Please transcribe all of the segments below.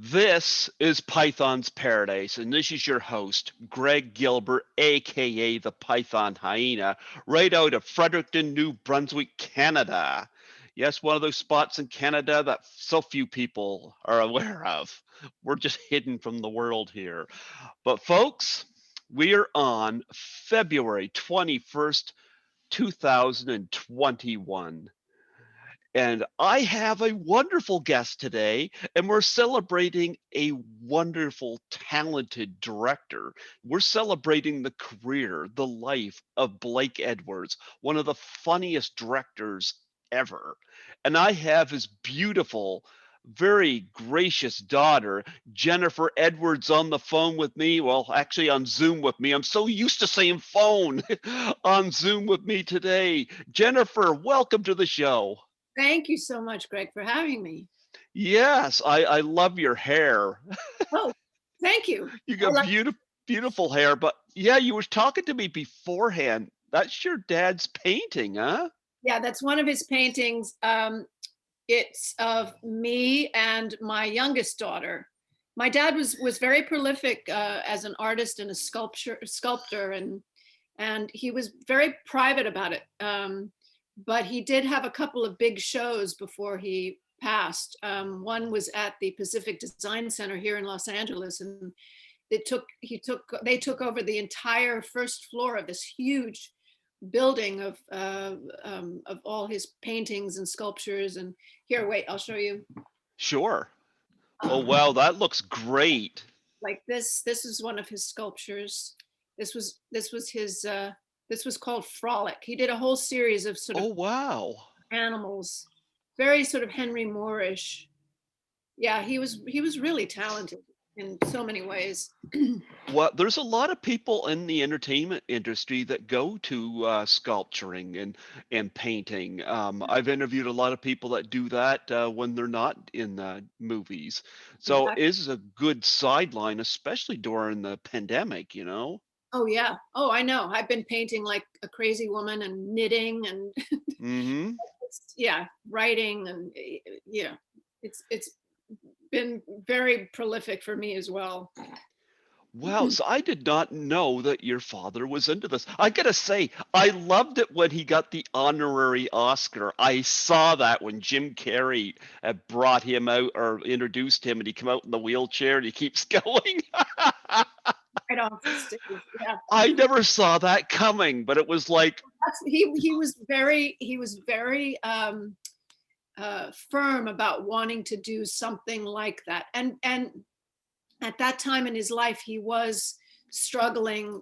This is Python's Paradise, and this is your host, Greg Gilbert, aka the Python Hyena, right out of Fredericton, New Brunswick, Canada. Yes, one of those spots in Canada that so few people are aware of. We're just hidden from the world here. But, folks, we are on February 21st, 2021. And I have a wonderful guest today, and we're celebrating a wonderful, talented director. We're celebrating the career, the life of Blake Edwards, one of the funniest directors ever. And I have his beautiful, very gracious daughter, Jennifer Edwards, on the phone with me. Well, actually, on Zoom with me. I'm so used to saying phone on Zoom with me today. Jennifer, welcome to the show. Thank you so much, Greg, for having me. Yes, I love your hair. Oh, thank you. You I got like, beautiful hair, but yeah, you were talking to me beforehand. That's your dad's painting, huh? yeah, that's one of his paintings. It's of me and my youngest daughter. My dad was very prolific as an artist and a sculptor, and he was very private about it. But he did have a couple of big shows before he passed. One was at the Pacific Design Center here in Los Angeles, and they took over the entire first floor of this huge building of all his paintings and sculptures. And here, wait, I'll show you. Sure. Oh Um, wow, that looks great. like this is one of his sculptures. This was called Frolic. He did a whole series of sort of Oh wow. animals, very sort of Henry Moorish. Yeah, he was really talented in so many ways. Well, there's a lot of people in the entertainment industry that go to sculpturing and painting. I've interviewed a lot of people that do that when they're not in movies. So it Exactly. is a good sideline, especially during the pandemic. Oh yeah. Oh, I know. I've been painting like a crazy woman and knitting and Hmm. yeah, writing and yeah. It's been very prolific for me as well. Wow, so I did not know that your father was into this. I gotta say, I loved it when he got the honorary Oscar. I saw that when Jim Carrey brought him out or introduced him, and he came out in the wheelchair and he keeps going. Right off the stage. Yeah. I never saw that coming, but it was like, He was very firm about wanting to do something like that. And at that time in his life, he was struggling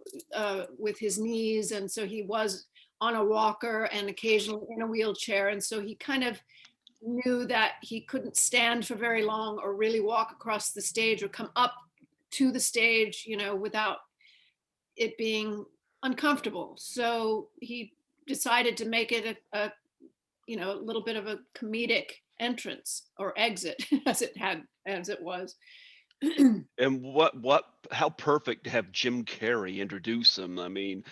with his knees, and so he was on a walker and occasionally in a wheelchair, and so he kind of knew that he couldn't stand for very long or really walk across the stage or come up to the stage, without it being uncomfortable. So he decided to make it a little bit of a comedic entrance or exit as it was. and how perfect to have Jim Carrey introduce him. I mean,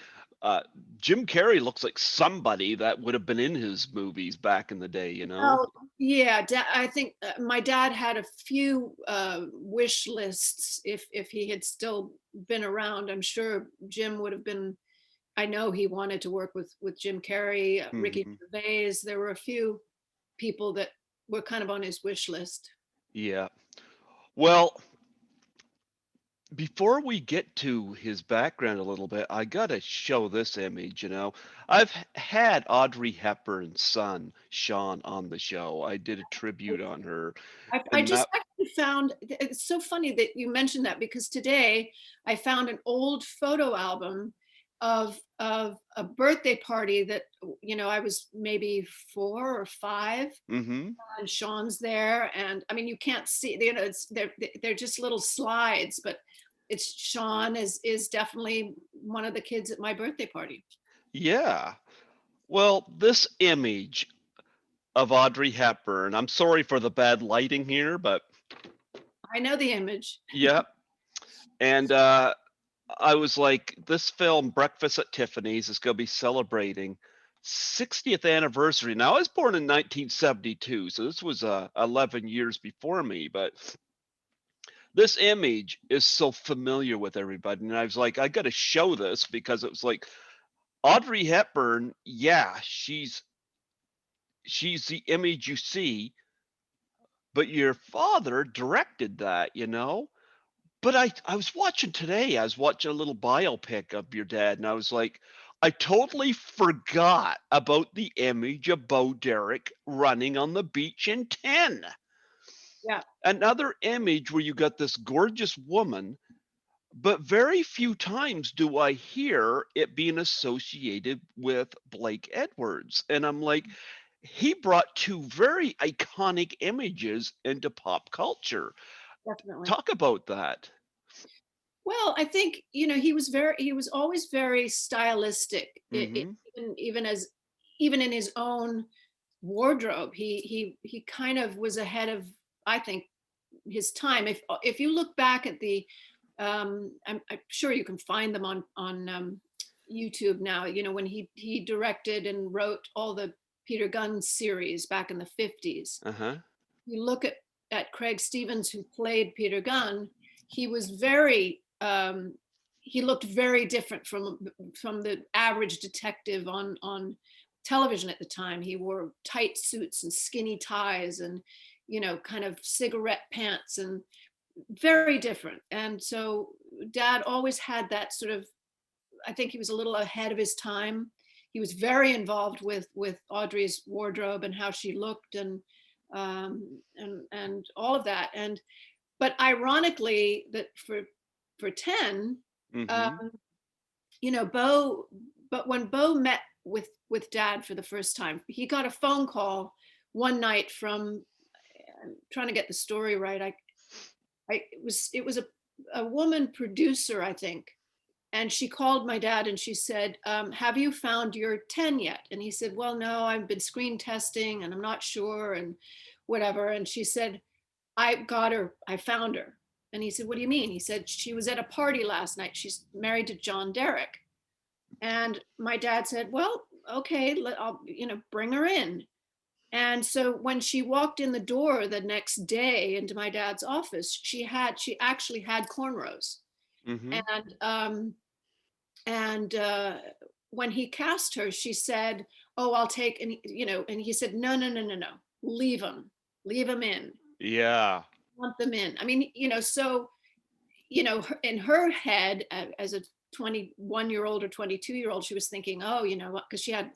uh, Jim Carrey looks like somebody that would have been in his movies back in the day. Well, yeah, I think my dad had a few wish lists. If he had still been around, I'm sure Jim would have been. I know he wanted to work with Jim Carrey, Ricky Hmm. Gervais. There were a few people that were kind of on his wish list. Yeah. Well, before we get to his background a little bit, I gotta show this image. I've had Audrey Hepburn's son, Sean, on the show. I did a tribute on her, I and just that, actually found it's so funny that you mentioned that because today I found an old photo album of a birthday party that I was maybe 4 or 5, mm-hmm. and Sean's there, and I mean you can't see, they're just little slides, but it's Sean is definitely one of the kids at my birthday party. Yeah. Well, this image of Audrey Hepburn, I'm sorry for the bad lighting here, but I know the image. yeah. And I was like, this film, Breakfast at Tiffany's, is going to be celebrating 60th anniversary. Now, I was born in 1972, so this was 11 years before me, but this image is so familiar with everybody. And I was like, I got to show this because it was like Audrey Hepburn. Yeah, she's the image you see, but your father directed that. But I was watching today, I was watching a little biopic of your dad, and I was like, I totally forgot about the image of Bo Derek running on the beach in 10. Yeah, Another image where you got this gorgeous woman, but very few times do I hear it being associated with Blake Edwards. And I'm like, he brought two very iconic images into pop culture. definitely. Talk about that. Well, I think, he was always very stylistic, Mhm. even in his own wardrobe. He kind of was ahead of, I think, his time. If you look back at I'm sure you can find them on YouTube now. When he directed and wrote all the Peter Gunn series back in the 50s. Uh-huh. You look at Craig Stevens, who played Peter Gunn. He was very he looked very different from the average detective on television at the time. He wore tight suits and skinny ties and kind of cigarette pants, and very different. And so Dad always had that sort of, I think he was a little ahead of his time. He was very involved with Audrey's wardrobe and how she looked, and all of that. And but ironically, that for 10, Mhm. um, Bo, but when Bo met with Dad for the first time, he got a phone call one night from, I'm trying to get the story right. It was a woman producer, I think, and she called my dad and she said, have you found your 10 yet? And he said, well, no, I've been screen testing and I'm not sure and whatever. And she said, I got her, I found her. And he said, what do you mean? He said, she was at a party last night. She's married to John Derek. And my dad said, well, okay, I'll, bring her in. And so when she walked in the door the next day into my dad's office, she actually had cornrows. Mhm. And when he cast her, she said, "Oh, I'll take," and he said, "No, no, no, no, no, leave them in, Yeah. want them in." I mean, so in her head, as a 21-year-old or 22-year-old, she was thinking, "Oh, because she had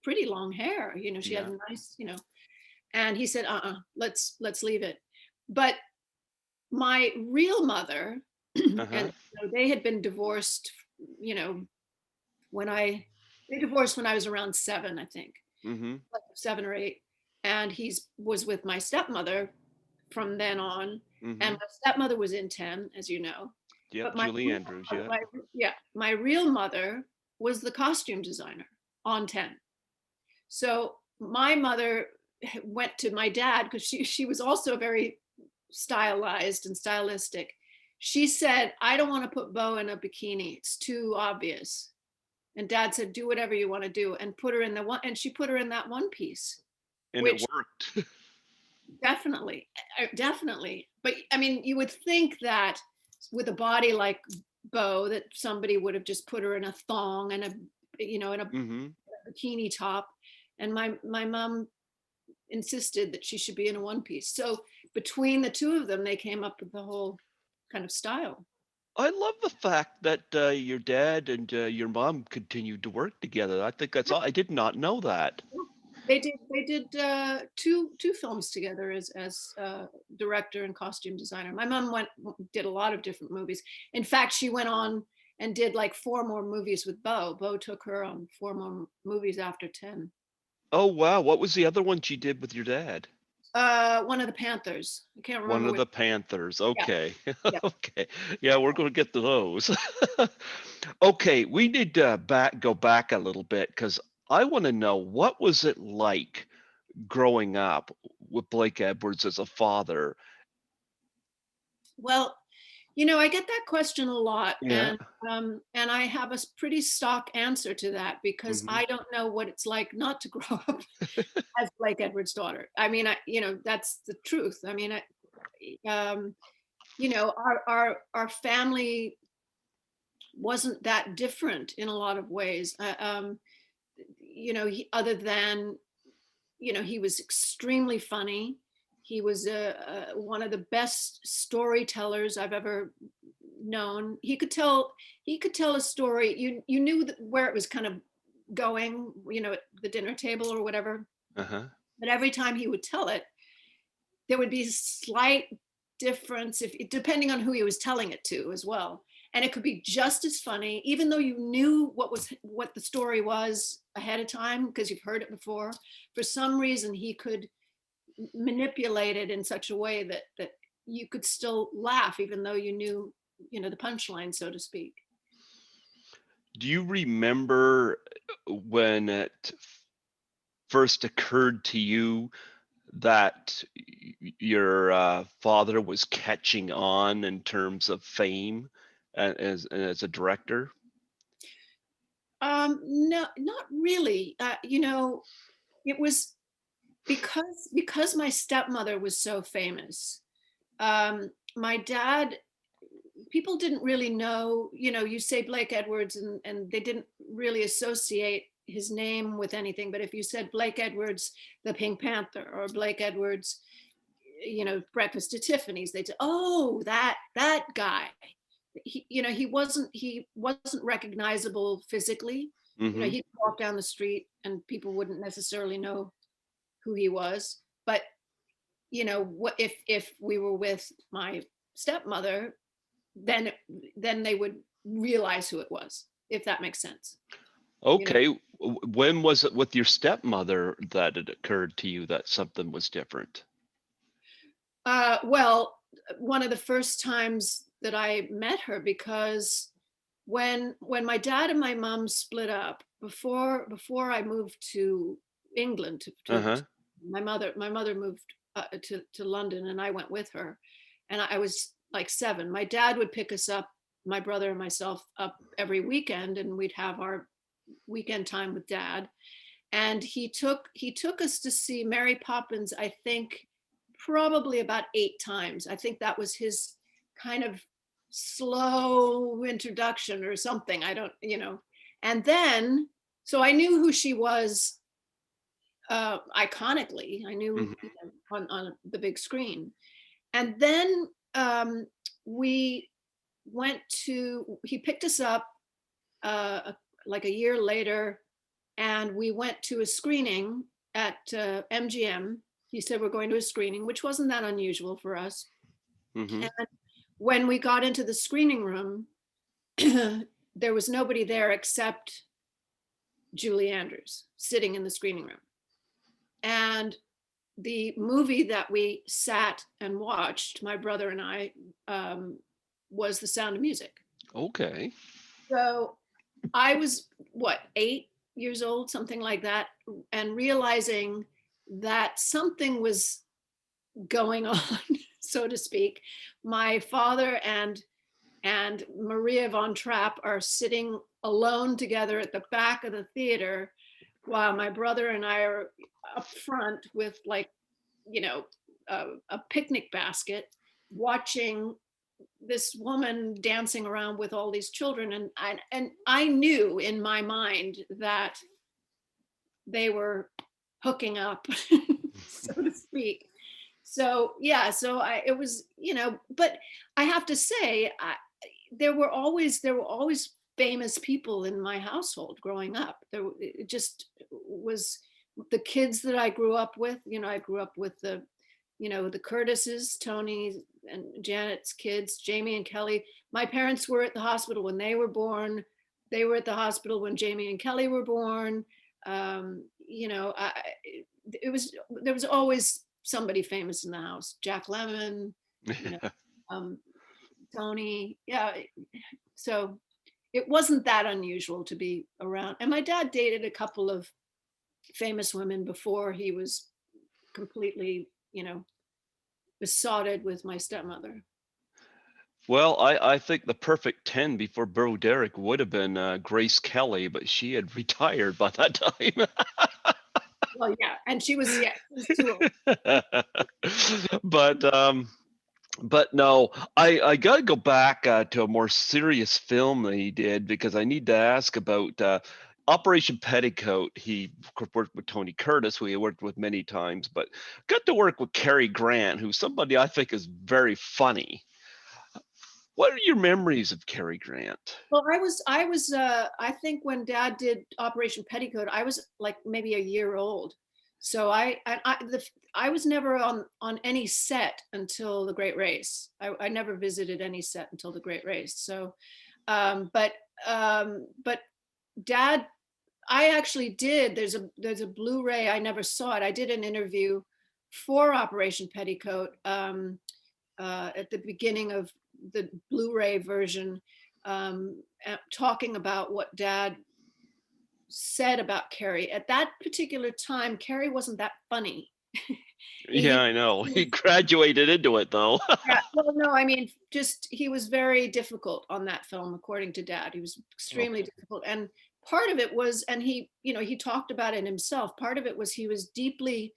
pretty long hair, she had Yeah. a nice, And he said, let's leave it." But my real mother, and Uh-huh. they had been divorced, you know, when I they divorced when I was around 7, I think, Mhm. like 7 or 8, and he's was with my stepmother from then on, and Mhm. my stepmother was in 10, as you know, Yep, but my Julie real, Andrews, yeah. yeah, my real mother was the costume designer on 10. So my mother went to my dad because she was also very stylized and stylistic. She said, I don't want to put Bo in a bikini. It's too obvious. And dad said, do whatever you want to do, and put her in the one, and she put her in that one piece, And it which worked. definitely. But I mean, you would think that with a body like Bo, that somebody would have just put her in a thong and in a Mhm. bikini top. And my mom insisted that she should be in a one piece. So between the two of them, they came up with the whole kind of style. I love the fact that, your dad and, your mom continued to work together. I think that's all I did not know that. They did two films together as director and costume designer. My mom did a lot of different movies. In fact, she went on and did like 4 more movies with Bo. Bo took her on 4 more movies after 10. Oh, wow, what was the other one she did with your dad? One of the Panthers. I can't One remember of which. the Panthers, Yeah, okay. yeah. Okay. Yeah, we're gonna get to those. Okay, we need to go back a little bit because I wanna know what was it like growing up with Blake Edwards as a father? Well, I get that question a lot, Yeah. and I have a pretty stock answer to that because Mhm. I don't know what it's like not to grow up as Blake Edwards' daughter. I mean, that's the truth. I mean, um, our family wasn't that different in a lot of ways. Other than, he was extremely funny. He was one of the best storytellers I've ever known. He could tell a story. You knew where it was kind of going, at the dinner table or whatever. Uh-huh. But every time he would tell it, there would be a slight difference if depending on who he was telling it to as well. And it could be just as funny, even though you knew what the story was ahead of time because you've heard it before. For some reason, he could manipulate it in such a way that you could still laugh, even though you knew, the punchline, so to speak. Do you remember when it first occurred to you that your father was catching on in terms of fame as a director? No, not really. It was because my stepmother was so famous. My dad, people didn't really know, you say Blake Edwards and they didn't really associate his name with anything. But if you said Blake Edwards, the Pink Panther, or Blake Edwards, Breakfast at Tiffany's, they'd say, oh, that guy. He wasn't recognizable physically. Mm-hmm. He'd walk down the street and people wouldn't necessarily know who he was. But what if we were with my stepmother, then they would realize who it was, if that makes sense. you know Okay. When was it with your stepmother that it occurred to you that something was different? well, one of the first times that I met her, because when my dad and my mom split up, before I moved to England, Uh-huh. my mother moved to London, and I went with her, and I was like 7. My dad would pick us up, my brother and myself, up every weekend, and we'd have our weekend time with dad. And he took us to see Mary Poppins, I think probably about 8 times. I think that was his kind of slow introduction or something. I don't, and then, so I knew who she was, iconically. I knew, Hmm. on the big screen. And then, we he picked us up, like a year later, and we went to a screening at MGM. He said, we're going to a screening, which wasn't that unusual for us. Hmm. And when we got into the screening room, there was nobody there except Julie Andrews sitting in the screening room. And the movie that we sat and watched, my brother and I, was The Sound of Music. Okay. So I was, what, 8 years old, something like that, and realizing that something was going on, so to speak. My father and Maria von Trapp are sitting alone together at the back of the theater, while my brother and I are up front with, like, you know a picnic basket, watching this woman dancing around with all these children. And I knew in my mind that they were hooking up, so to speak. So yeah, so it was, but I have to say, there were always famous people in my household growing up. It just was the kids that I grew up with. I grew up with the Curtises, Tony and Janet's kids, Jamie and Kelly. My parents were at the hospital when they were born. They were at the hospital when Jamie and Kelly were born. There was always somebody famous in the house. Jack Lemmon, you know, um, Tony. Yeah. So it wasn't that unusual to be around. And my dad dated a couple of famous women before he was completely, besotted with my stepmother. Well, I think the perfect 10 before Bo Derek would have been Grace Kelly, but she had retired by that time. Well, yeah, and she was too old. But But no, I gotta go back to a more serious film that he did because I need to ask about Operation Petticoat. He of course, worked with Tony Curtis, who he worked with many times, but got to work with Cary Grant, who's somebody I think is very funny. What are your memories of Cary Grant? Well, I think when Dad did Operation Petticoat, I was like maybe a year old. So I was never on any set until the Great Race. I never visited any set until the Great Race. So, um, but but Dad, I actually did. There's a Blu-ray. I never saw it. I did an interview for Operation Petticoat at the beginning of the Blu-ray version, talking about what Dad said about Cary. At that particular time, Cary wasn't that funny. Yeah, he, I know. he He was, graduated into it though. yeah, well, no, I mean, just he was very difficult on that film, according to Dad. He was extremely Okay. difficult, and part of it was, and he talked about it himself. Part of it was he was deeply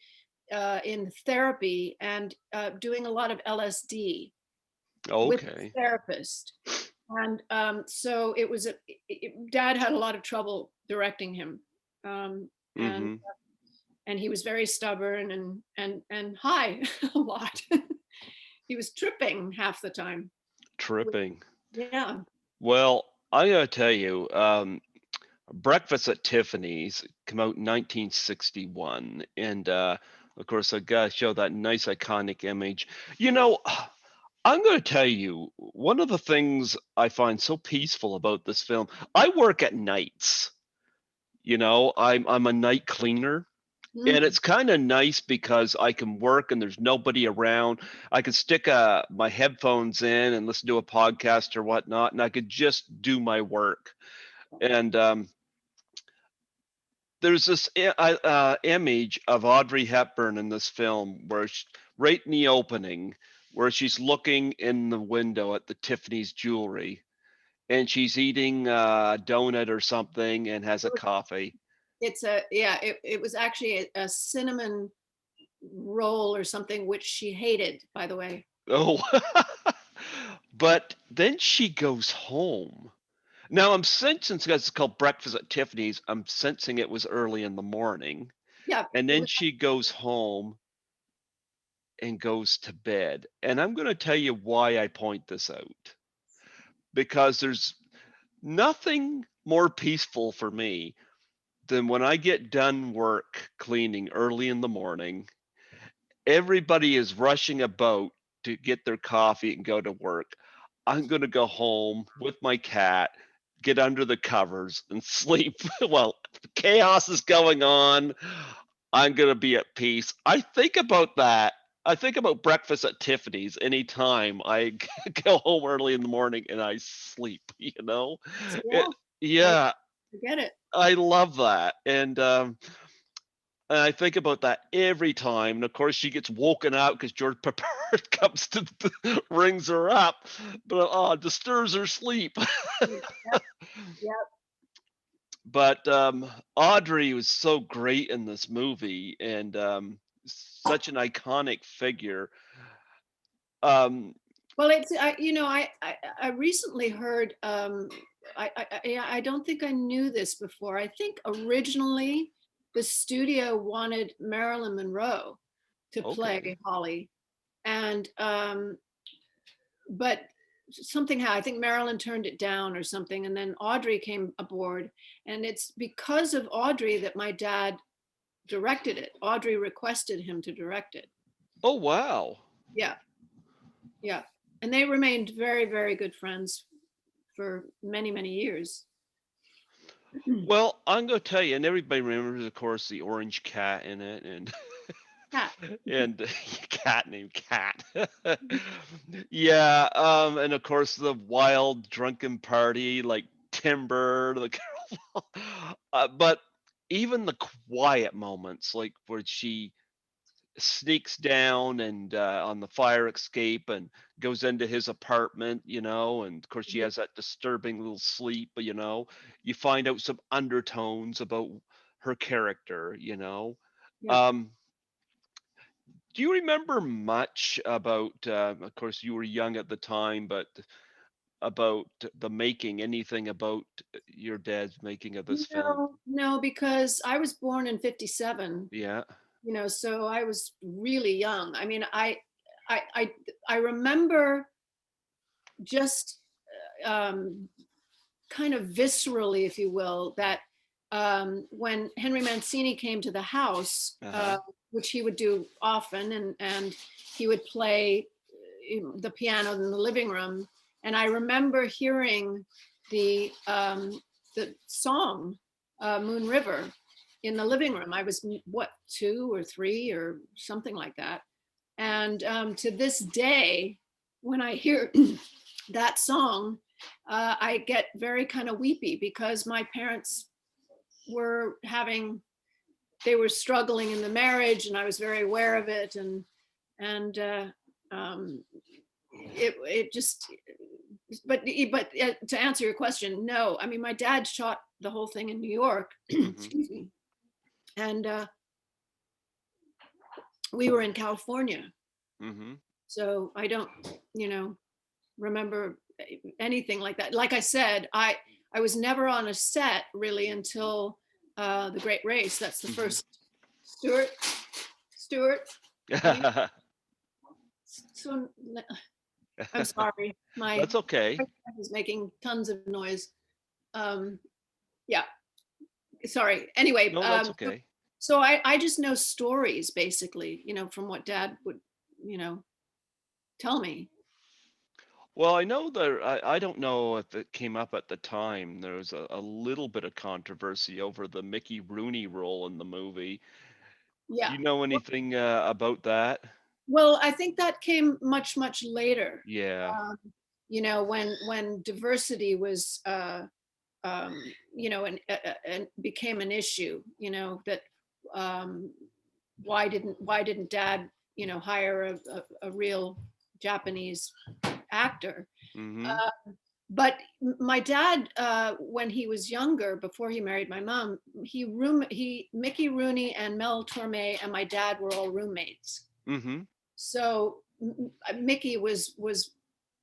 in therapy and doing a lot of LSD with Okay. a therapist. And so Dad had a lot of trouble directing him, um, and Mm-hmm. he was very stubborn and high a lot. He was tripping half the time. Tripping. Yeah, Well, I gotta tell you, Breakfast at Tiffany's came out in 1961, and of course, I gotta show that nice iconic image. You know, I'm gonna tell you one of the things I find so peaceful about this film. I work at nights. I'm a night cleaner. And mm, it's kind of nice because I can work and there's nobody around. I could stick my headphones in and listen to a podcast or whatnot, and I could just do my work. And there's this image of Audrey Hepburn in this film where right in the opening, where she's looking in the window at the Tiffany's jewelry, and she's eating a donut or something and has a coffee. it's a yeah. It was actually a cinnamon roll or something, which she hated, by the way. Oh, but then she goes home. Now I'm sensing, because it's called Breakfast at Tiffany's, I'm sensing it was early in the morning. Yeah, And it then was. she goes home and goes to bed. And I'm going to tell you why I point this out. Because there's nothing more peaceful for me than when I get done work cleaning early in the morning. Everybody is rushing about to get their coffee and go to work. I'm going to go home with my cat, get under the covers and sleep. Well, chaos is going on. I'm going to be at peace. I think about that. I think about Breakfast at Tiffany's anytime I go home early in the morning and I sleep, you know? It, Yeah, I yeah, get it. I love that. And I think about that every time. And of course, she gets woken up because George Pepper comes to rings her up, but disturbs her sleep. Yep, yep. But Audrey was so great in this movie and such an iconic figure. Um, Well, I recently heard. Yeah, I don't think I knew this before. I think originally the studio wanted Marilyn Monroe to okay. play Holly, and but something I think Marilyn turned it down or something, and then Audrey came aboard, and it's because of Audrey that my dad directed it. Audrey requested him to direct it. Oh, wow. Yeah, yeah, and they remained very, very good friends for many, many years. Well, I'm going to tell you, and everybody remembers, of course, the orange cat in it, and Yeah, and cat named Cat. Yeah, and of course the wild drunken party like Timber, the but even the quiet moments, like where she sneaks down and on the fire escape and goes into his apartment, and of course she has that disturbing little sleep, you find out some undertones about her character. yeah. Um, Do you remember much about, of course, you were young at the time, but about the making, anything about your dad's making of this film? No, no, because I was born in 57, Yeah. so I was really young. I mean, I, I, I remember just um, kind of viscerally, if you will, that when Henry Mancini came to the house, Uh-huh. which he would do often, and he would play the piano in the living room, and I remember hearing the the song Moon River in the living room. I was what, 2 or 3 or something like that, and to this day, when I hear that song, I get very kind of weepy because my parents were having, they were struggling in the marriage, and I was very aware of it, and um, it just, but to answer your question, no. I mean, my dad shot the whole thing in New York, Mhm. excuse me, and we were in California, Mhm. so I don't, you know, remember anything like that. Like I said, I was never on a set really until the Great Race. That's the Mhm. first. Stuart, Stuart, are you? So I'm sorry, my That's okay. iPad is making tons of noise. Um, yeah, sorry. Anyway, No, that's so, okay. so I just know stories basically, from what Dad would, you know, tell me. Well, I know there, I don't know if it came up at the time. There was a little bit of controversy over the Mickey Rooney role in the movie. Do Yeah. you know anything about that? Well, I think that came much, much later. Yeah. Um, when diversity was, um, and became an issue. That um, why didn't Dad, hire a real Japanese actor? Mhm. Uh, but my dad, when he was younger, before he married my mom, he Mickey Rooney and Mel Torme and my dad were all roommates. Mhm. So Mickey was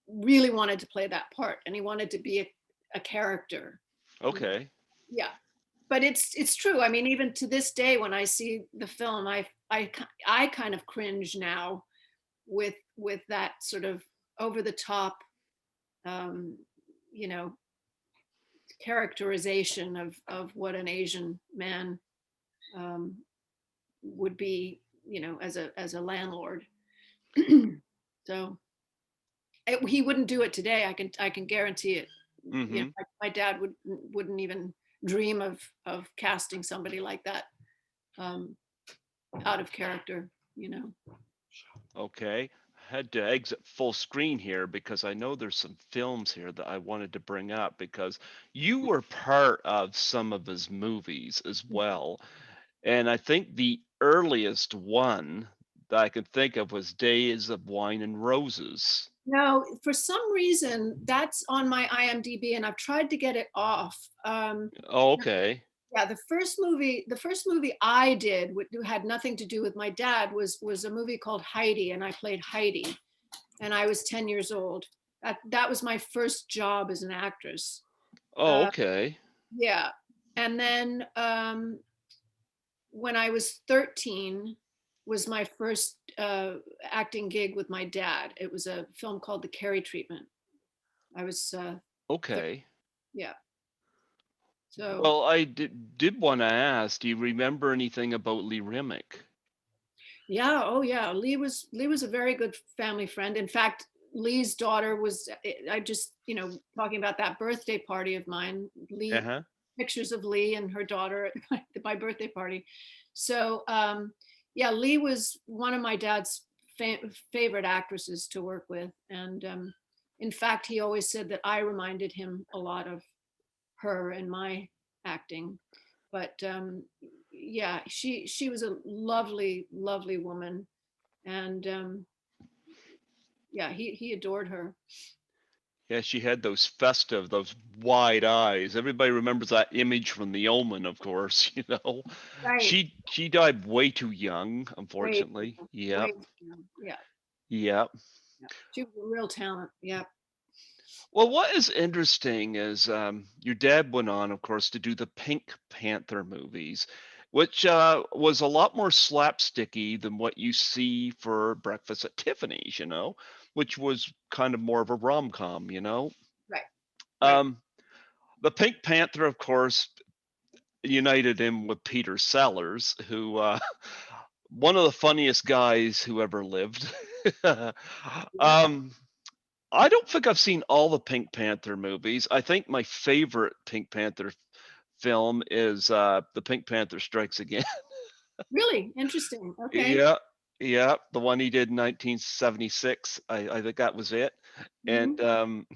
really wanted to play that part, and he wanted to be a character. Okay. Yeah, but it's true. I mean, even to this day, when I see the film, I kind of cringe now with that sort of over the top, um, you know, characterization of what an Asian man um, would be, as a landlord. So he wouldn't do it today. I can guarantee it. Mhm. My dad wouldn't even dream of casting somebody like that, um, out of character. You know. Okay. Had to exit full screen here because I know there's some films here that I wanted to bring up because you were part of some of his movies as well. And I think the earliest one that I could think of was Days of Wine and Roses. No, for some reason that's on my IMDb, and I've tried to get it off. Oh, okay. Yeah, the first movie I did, which had nothing to do with my dad, was a movie called Heidi, and I played Heidi, and I was 10 years old. That was my first job as an actress. Oh, Uh, okay. yeah, and then when I was 13 was my first acting gig with my dad. It was a film called The Cary Treatment. I was Okay. yeah. So Well, I did want to ask, do you remember anything about Lee Remick? yeah, oh yeah, Lee was a very good family friend. In fact, Lee's daughter was, I just, talking about that birthday party of mine, Lee, Uh-huh. pictures of Lee and her daughter at my birthday party. So yeah, Lee was one of my dad's favorite actresses to work with, and in fact, he always said that I reminded him a lot of her and my acting. But yeah, she was a lovely, lovely woman, and yeah, he adored her. Yeah, she had those festive, those wide eyes. Everybody remembers that image from The Omen, of course, you know. Right. She died way too young, Way, unfortunately. Yep. way, yeah, Yep. yeah. She was a real talent. Yeah. Well, what is interesting is your dad went on, of course, to do the Pink Panther movies, which was a lot more slapsticky than what you see for Breakfast at Tiffany's, you know, which was kind of more of a rom-com, you know. Right. Right. Um, the Pink Panther, of course, united him with Peter Sellers, who one of the funniest guys who ever lived. Yeah. um, I don't think I've seen all the Pink Panther movies. I think my favorite Pink Panther film is The Pink Panther Strikes Again. Really interesting. Okay. Yeah, yeah, the one he did in 1976. I think that was it. Mhm. And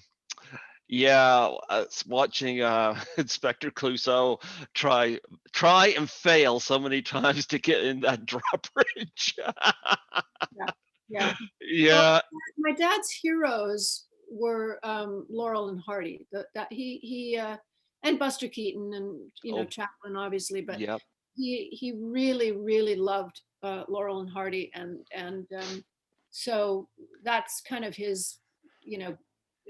yeah, watching Inspector Clouseau try try and fail so many times to get in that drawbridge. Yeah. Yeah. Well, Yeah. my dad's heroes were Laurel and Hardy. That he and Buster Keaton and Oh, Chaplin obviously, but yep. he really loved Laurel and Hardy, and so that's kind of his, you know,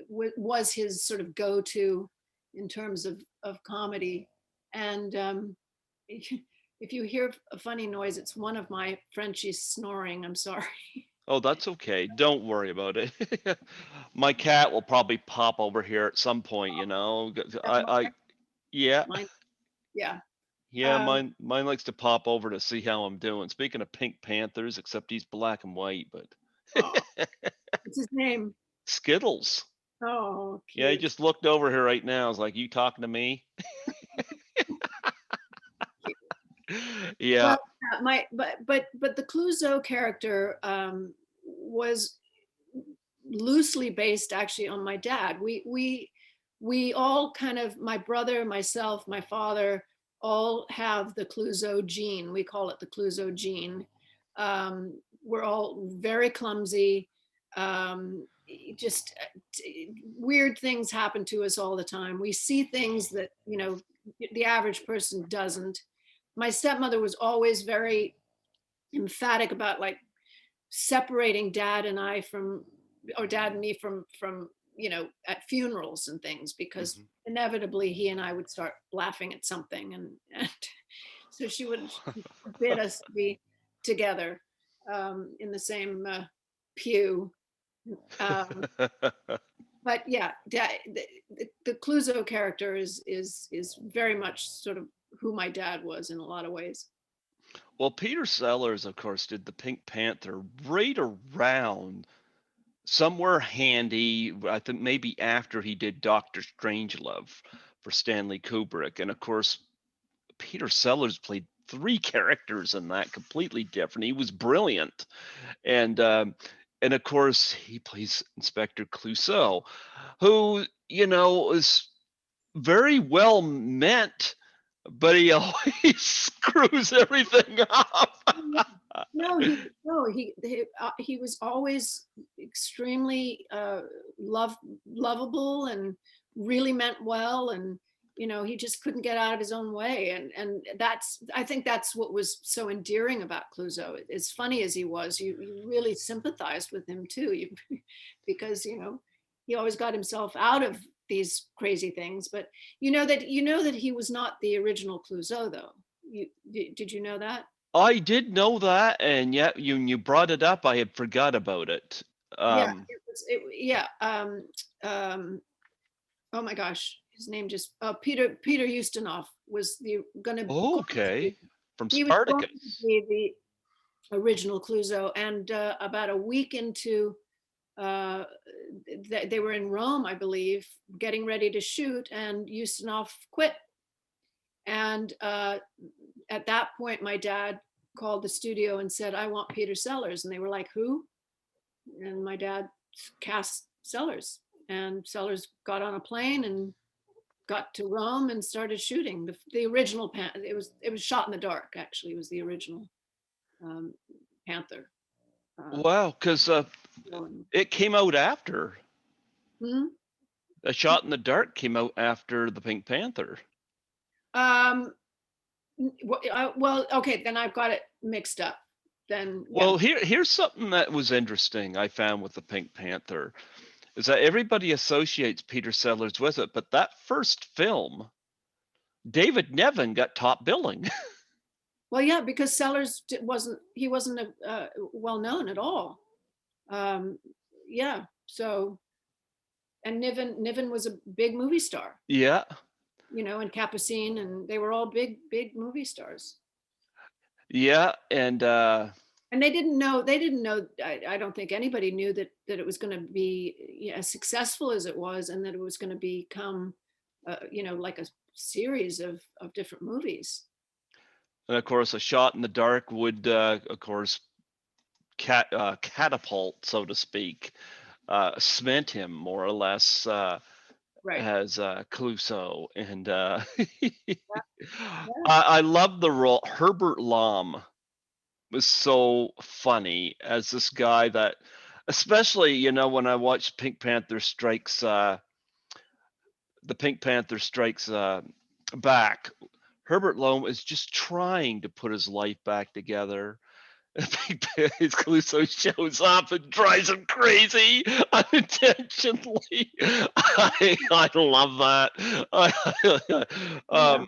was his sort of go-to in terms of comedy. And if you hear a funny noise, it's one of my Frenchies snoring. I'm sorry. Oh, that's okay. Don't worry about it. My cat will probably pop over here at some point, you know. Yeah, Mine, yeah. yeah, Um, mine likes to pop over to see how I'm doing. Speaking of Pink Panthers, except he's black and white, but oh, what's his name? Skittles. Oh, Yeah, he cute. just looked over here right now. I was like, "You talking to me?" Cute. Yeah. Well, but the Clouseau character was loosely based actually on my dad. We all kind of, my brother, myself, my father, all have the Clouseau gene. We call it the Clouseau gene. We're all very clumsy. Just weird things happen to us all the time. We see things that the average person doesn't. My stepmother was always very emphatic about like separating dad and I from, or dad and me from at funerals and things, because Mhm. inevitably he and I would start laughing at something, and so she forbid us to be together in the same pew. Um, but yeah, the Clouseau character is very much sort of who my dad was in a lot of ways. Well, Peter Sellers, of course, did the Pink Panther right around somewhere handy. I think maybe after he did Doctor Strangelove for Stanley Kubrick, and of course, Peter Sellers played three characters in that, completely different. He was brilliant, and of course, he plays Inspector Clouseau, who is very well meant, but he always screws everything up. No, he was always extremely lovable and really meant well, and he just couldn't get out of his own way, and that's, I think that's what was so endearing about Clouseau. As funny as he was, you really sympathized with him too, because he always got himself out of these crazy things. But you know that he was not the original Clouseau, though. Did you know that? I did know that, and yet you brought it up, I had forgot about it. Yeah, Um, yeah. Oh my gosh, his name just Peter Ustinov was the gonna oh, going to be, okay, from he was going to Spartacus. be the original Clouseau, and about a week into uh, they were in Rome, I believe, getting ready to shoot, and Ustinov quit. And at that point, my dad called the studio and said, "I want Peter Sellers," and they were like, "Who?" And my dad cast Sellers, and Sellers got on a plane and got to Rome and started shooting the original it was shot in the dark, actually. It was the original um, Panther. uh, Wow, because film. it came out after. Hmm? A Shot in the Dark came out after the Pink Panther. Um, well, okay, then I've got it mixed up. Then yeah. Well, here's something that was interesting I found with the Pink Panther is that everybody associates Peter Sellers with it, but that first film, David Nevin got top billing. Well, yeah, because Sellers wasn't well known at all. Um, yeah, so and Niven was a big movie star, Yeah. and Capucine, and they were all big movie stars. Yeah, and And they didn't know. I don't think anybody knew that it was going to be as successful as it was, and that it was going to become, like a series of different movies. of course A Shot in the Dark would of course catapult, so to speak, cement him more or less Right. as Clouseau, and Yeah. Yeah. I love the role. Herbert Lom was so funny as this guy that, especially when I watched the Pink Panther Strikes Back. Herbert Lom is just trying to put his life back together. His Clouseau shows up and drives him crazy unintentionally. I love that. Yeah.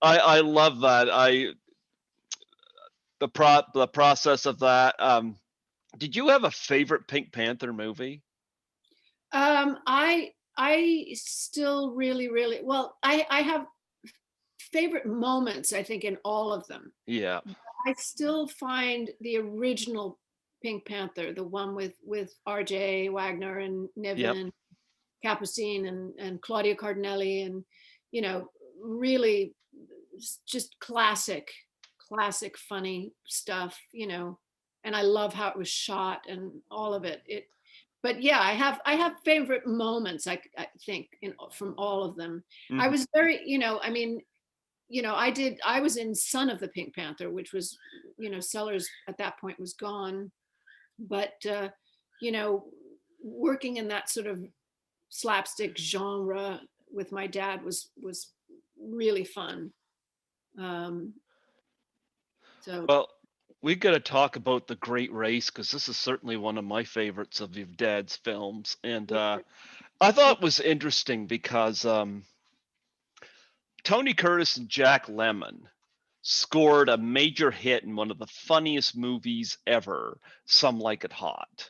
I love that. The process of that. Did you have a favorite Pink Panther movie? I still really well. I have favorite moments. I think in all of them. Yeah. I still find the original Pink Panther, the one with R.J. Wagner and Niven Yep. and Capucine and Claudia Cardinelli, and you know, really just classic funny stuff. And I love how it was shot and all of it. But yeah, I have favorite moments. I think from all of them. I Mhm. was very, I mean, I was in Son of the Pink Panther, which was, Sellers at that point was gone. But, you know, working in that sort of slapstick genre with my dad was really fun. Um, so Well, we got to talk about The Great Race because this is certainly one of my favorites of your dad's films, and yeah, I yeah. thought it was interesting because Tony Curtis and Jack Lemmon scored a major hit in one of the funniest movies ever, Some Like It Hot.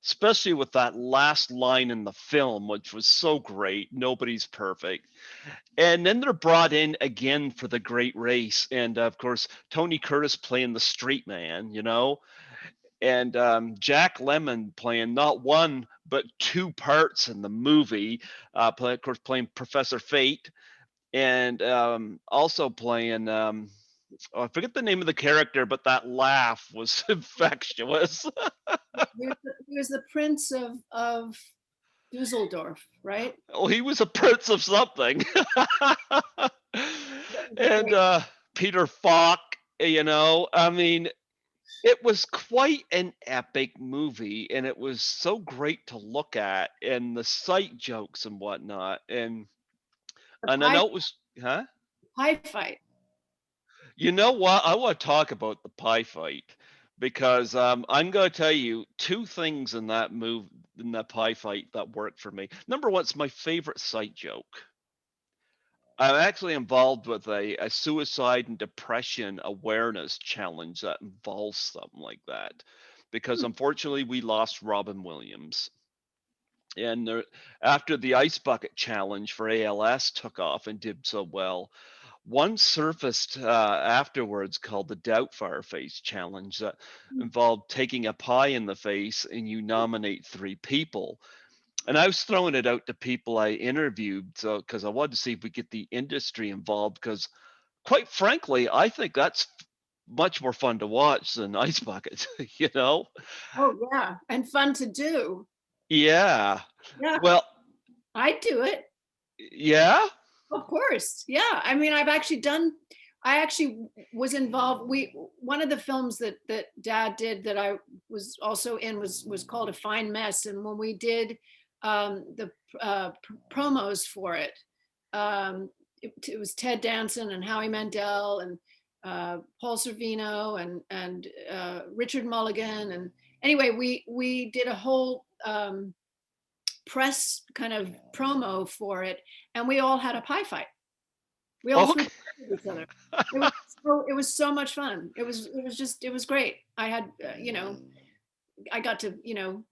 Especially with that last line in the film, which was so great. Nobody's perfect. And then they're brought in again for The Great Race. And of course, Tony Curtis playing the street man, and Jack Lemmon playing not one, but two parts in the movie. Of course, playing Professor Fate and also playing I forget the name of the character, but that laugh was infectious. He was the prince of Dusseldorf, right? Well, he was a prince of something. That was And great. Peter Falk, I mean, it was quite an epic movie, and it was so great to look at, and the sight jokes and whatnot. And The and I pie know it was, huh? pie fight. You know what? I want to talk about the pie fight because I'm going to tell you two things in that pie fight that worked for me. Number one, it's my favorite sight joke. I'm actually involved with a suicide and depression awareness challenge that involves something like that because Hmm. unfortunately we lost Robin Williams. And after the ice bucket challenge for ALS took off and did so well, one surfaced afterwards called the Doubtfire Face Challenge that involved taking a pie in the face and you nominate three people. And I was throwing it out to people I interviewed, so because I wanted to see if we get the industry involved. Because, quite frankly, I think that's much more fun to watch than ice buckets. You know? Oh yeah, and fun to do. Yeah. Yeah, Well, I do it. yeah. Of course. Yeah. I mean, I actually was involved. One of the films that Dad did that I was also in was called A Fine Mess. And when we did the promos for it. It was Ted Danson and Howie Mandel and Paul Sorvino and Richard Mulligan. And anyway, we did a whole press kind of promo for it, and we all had a pie fight. We all threw Okay. pies at each other. It was so much fun. It was great. I had I got to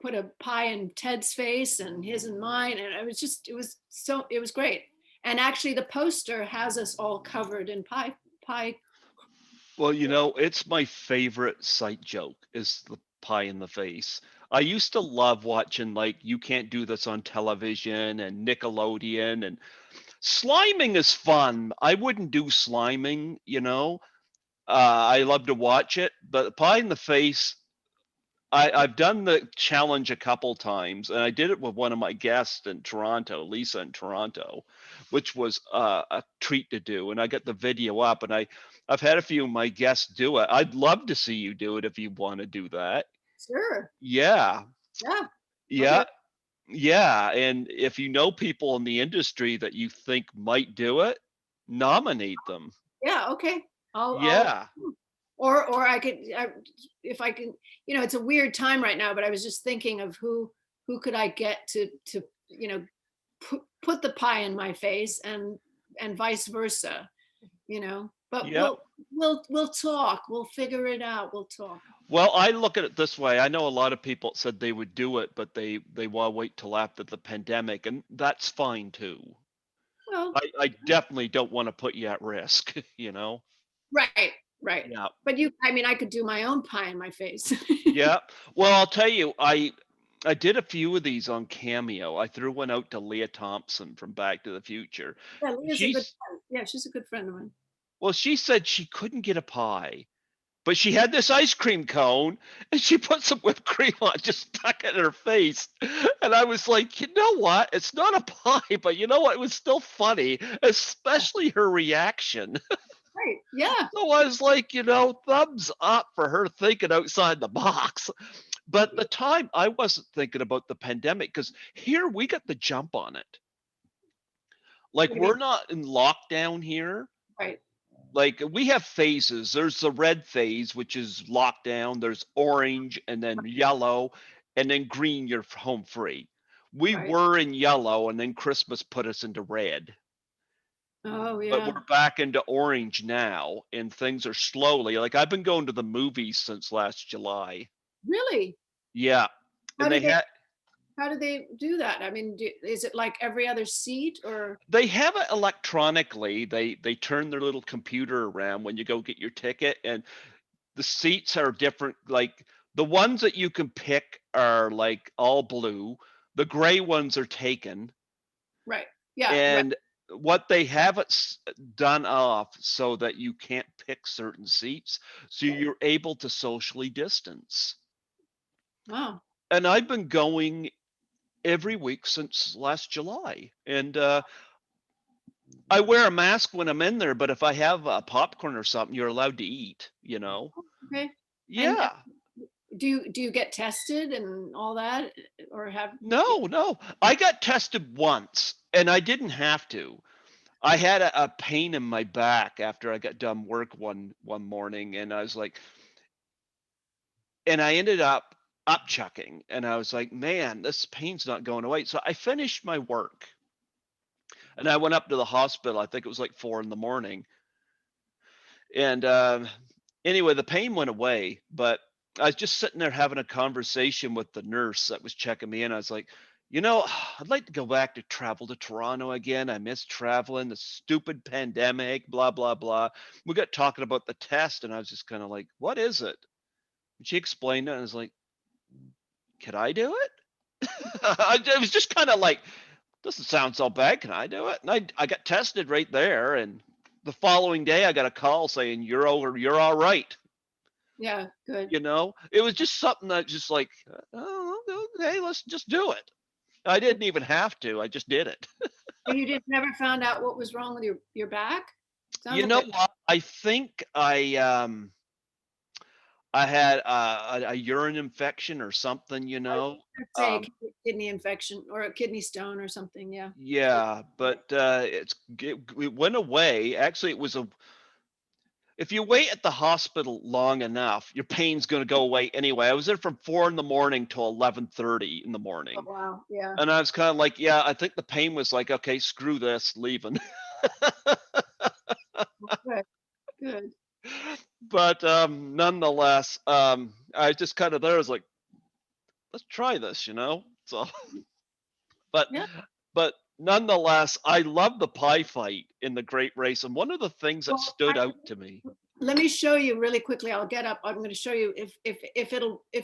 put a pie in Ted's face and his and mine, and it was great. And actually, the poster has us all covered in pie. Well, it's my favorite sight joke is the pie in the face. I used to love watching like You Can't Do This on Television and Nickelodeon, and sliming is fun. I wouldn't do sliming. I love to watch it, but pie in the face, I've done the challenge a couple times, and I did it with one of my guests in Toronto, Lisa in Toronto, which was a treat to do. And I got the video up, and I've had a few of my guests do it. I'd love to see you do it if you want to do that. Sure. Yeah, Yeah. I'll do yeah, it. yeah. And if you know people in the industry that you think might do it, nominate them. Yeah. Okay. I'll Yeah. or if I can, it's a weird time right now, but I was just thinking of who could I get to put the pie in my face and vice versa, but Yep. we'll talk, we'll figure it out, we'll talk. Well, I look at it this way. I know a lot of people said they would do it, but they want to wait till after the pandemic, and that's fine too. Well, I definitely don't want to put you at risk. right, right. Yeah. But I mean, I could do my own pie in my face. Yeah. Well, I'll tell you, I did a few of these on Cameo. I threw one out to Leah Thompson from Back to the Future. Yeah, Leah's a good She's friend. Yeah, she's a good friend of mine. well, she said she couldn't get a pie. But she had this ice cream cone and she put some whipped cream on, just stuck it in her face. And I was like, you know what? It's not a pie, but you know what? It was still funny, especially her reaction. Right. Yeah. So I was like, thumbs up for her thinking outside the box. But at the time, I wasn't thinking about the pandemic because here we got the jump on it. Like, What do you mean? we're not in lockdown here. Right. Like we have phases. There's the red phase, which is lockdown. There's orange and then yellow and then green, you're home free. We Right. were in yellow and then Christmas put us into red. Oh But yeah. we're back into orange now and things are slowly like I've been going to the movies since last July. Really? Yeah. How And do they how do they do that? I mean, is it like every other seat or? they have it electronically. They turn their little computer around when you go get your ticket and the seats are different. Like the ones that you can pick are like all blue. The gray ones are taken, Right. Yeah. Right. and what they have it done off so that you can't pick certain seats, so you're able to socially distance. Wow. And I've been going every week since last July, and I wear a mask when I'm in there. But if I have popcorn or something, you're allowed to eat. Okay. And Yeah. do you get tested and all that, or have? No, no. I got tested once and I didn't have to. I had a pain in my back after I got done work one morning and I was like and I ended up chucking and I was like, man, this pain's not going away. So I finished my work and I went up to the hospital. I think it was like 4 in the morning. And anyway, the pain went away, but I was just sitting there having a conversation with the nurse that was checking me in. I was like, I'd like to go back to travel to Toronto again. I miss traveling, the stupid pandemic, blah, blah, blah. We got talking about the test, and I was just kind of like, what is it? And she explained it, and I was like, can I do it? It was just kind of like, doesn't sound so bad. Can I do it? And I got tested right there. And the following day, I got a call saying, you're all right. Yeah. Good. It was just something that just like, oh, okay, let's just do it. I didn't even have to. I just did it. And you did never found out what was wrong with your back? Sounds You like know a. what? I think I had a urine infection or something. I was gonna say, Um, kidney infection or a kidney stone or something. Yeah. Yeah, but it went away. Actually, it was a if you wait at the hospital long enough, your pain's going to go away anyway. I was there from 4 in the morning till 11:30 in the Oh, morning. wow. Yeah. And I was kind of like, yeah, I think the pain was like, okay, screw this, leaving. Good. Good. But nonetheless, I just kind of there was like, let's try this, you know. So, but Yeah. but nonetheless, I love the pie fight in the Great Race, and one of the things that Well, stood out to me. let me show you really quickly. I'll get up. I'm going to show you if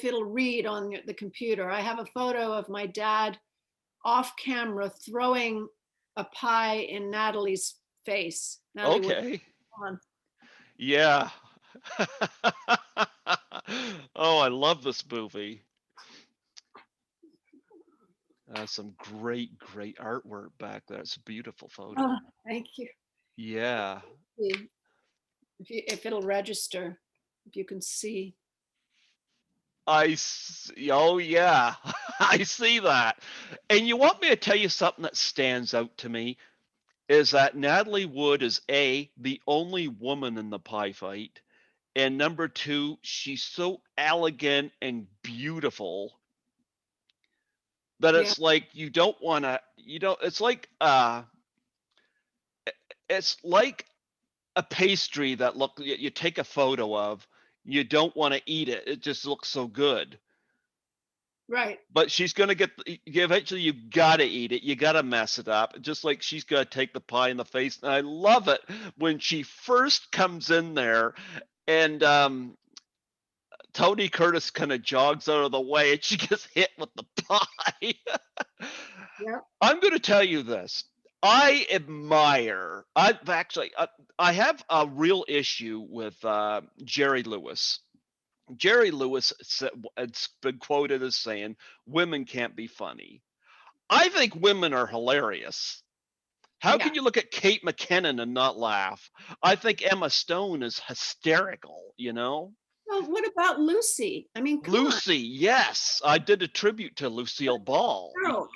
it'll read on the computer. I have a photo of my dad off camera throwing a pie in Natalie's face. Natalie would Okay, on. yeah. Oh, I love this movie. Some great, great artwork back there. It's a beautiful photo. Oh, thank you. Yeah. See if it'll register, if you can see. Oh yeah, I see that. And you want me to tell you something that stands out to me is that Natalie Wood is the only woman in the pie fight, and number two, she's so elegant and beautiful that Yeah, it's like you don't it's like a pastry that you take a photo of, you don't want to eat it. It just looks so good. right. But she's gonna eventually you gotta eat it. You gotta mess it up. Just like she's gonna take the pie in the face. And I love it when she first comes in there and Tony Curtis kind of jogs out of the way and she gets hit with the pie. Yeah, I'm gonna tell you this. I have a real issue with Jerry Lewis. Jerry Lewis it's been quoted as saying, women can't be funny. I think women are hilarious. How yeah. can you look at Kate McKinnon and not laugh? I think Emma Stone is hysterical, you know? Well, what about Lucy? I mean, come on. Lucy, yes. I did a tribute to Lucille Ball.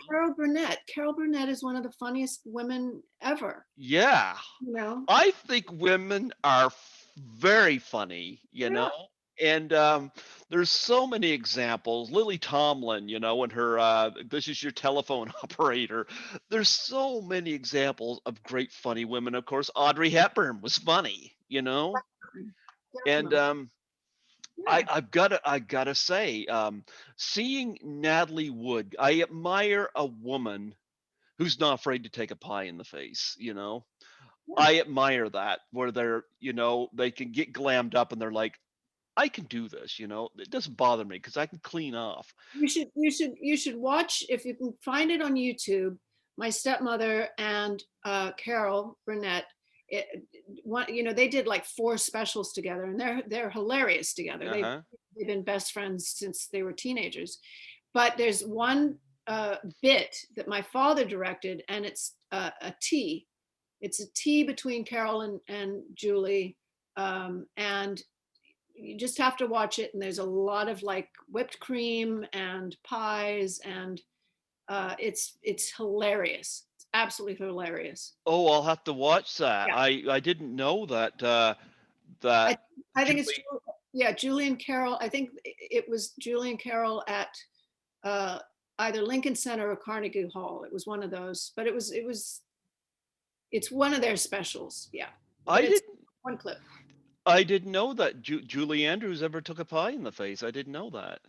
Carol Burnett is one of the funniest women ever. Yeah. You know. I think women are very funny, you know? Yeah. And there's so many examples. Lily Tomlin, you know, and her this is your telephone operator. There's so many examples of great funny women. Of course, Audrey Hepburn was funny, you know? And Definitely. Yeah. I gotta say, seeing Natalie Wood, I admire a woman who's not afraid to take a pie in the face, you know? Yeah. I admire that where they're, you know, they can get glammed up and they're like, I can do this, you know. It doesn't bother me because I can clean off. You should watch if you can find it on YouTube. My stepmother and Carol Burnett. It, they did like 4 specials together, and they're hilarious together. Uh-huh. They've been best friends since they were teenagers. But there's one bit that my father directed, and it's a tea. It's a tea between Carol and Julie, and you just have to watch it. And there's a lot of like whipped cream and pies, and it's hilarious. It's absolutely hilarious. Oh, I'll have to watch that. Yeah, I didn't know that I that I think it's Julie. yeah, Julie and Carol. I think it was Julie and Carol at uh, either Lincoln Center or Carnegie Hall. It was one of those, but it's one of their specials. Yeah, I but it's didn't one clip. I didn't know that Julie Andrews ever took a pie in the face. I didn't know that.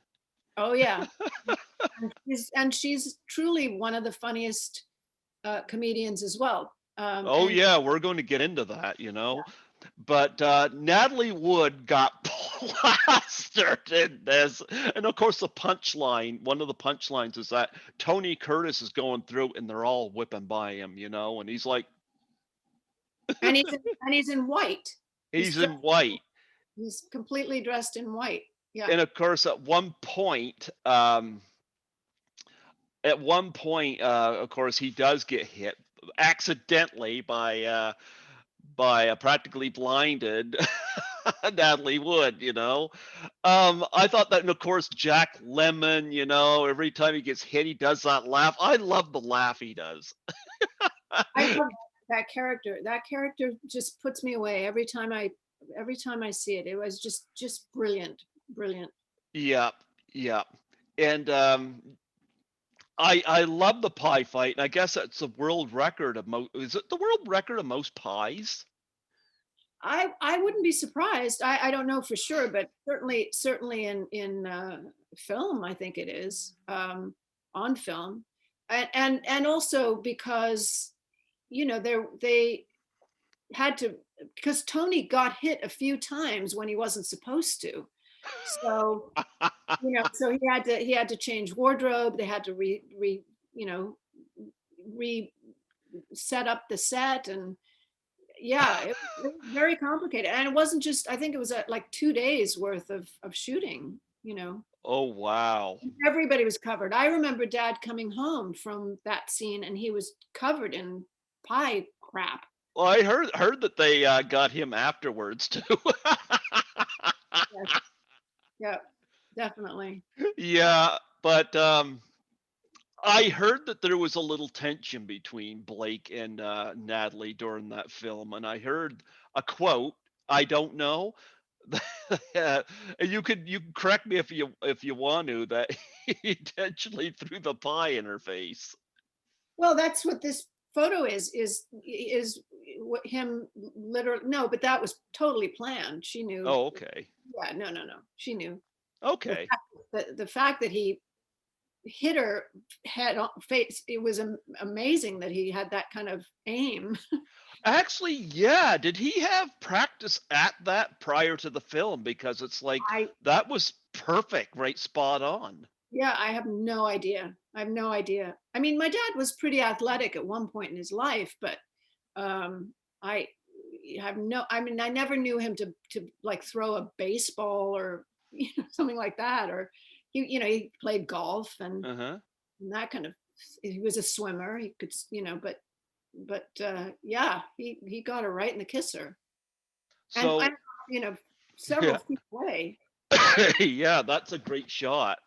Oh yeah, and she's truly one of the funniest comedians as well. Oh And yeah, we're going to get into that, you know. But Natalie Wood got plastered in this, and of course the punchline. One of the punchlines is that Tony Curtis is going through, and they're all whipping by him, you know, and he's like, and he's in white. He's he's dressed, in white, he's completely dressed in white. Yeah. and of course at one point, of course he does get hit accidentally by practically blinded Natalie Wood, I thought that, and of course Jack Lemmon, every time he gets hit, he does that laugh. I love the laugh he does. I love that character. That character just puts me away every time I see it. It was just brilliant, brilliant. Yep, yep. And I love the pie fight, and I guess that's the world record of most. Is it the world record of most pies? I wouldn't be surprised. I don't know for sure, but certainly in film, I think it is on film, and also because they had to, because Tony got hit a few times when he wasn't supposed to. So, so he had to change wardrobe. They had to you know, re set up the set, and yeah, it was very complicated. And it wasn't just, I think it was like 2 days worth of shooting, Oh wow. everybody was covered. I remember Dad coming home from that scene and he was covered in pie crap. Well, I heard that they got him afterwards too. Yes. Yeah, definitely. Yeah, but I heard that there was a little tension between Blake and Natalie during that film, and I heard a quote. I don't know. And you can correct me if you want to, that he intentionally threw the pie in her face. Well, that's what this photo is what him literally, no, but that was totally planned. She knew. Oh, okay. Yeah, no, no, no. She knew. The Okay. fact, the fact that he hit her head on face, it was amazing that he had that kind of aim. Actually, yeah. Did he have practice at that prior to the film? Because it's like I that was perfect, right? Spot on. Yeah, I have no idea. I have no idea. I mean, my dad was pretty athletic at one point in his life, but I have no. I mean, I never knew him to like throw a baseball or something like that. Or he played golf Uh-huh. and that kind of. He was a swimmer. He could, but yeah, he got her right in the kisser, and I, So, you know, several yeah. feet away. Yeah, that's a great shot.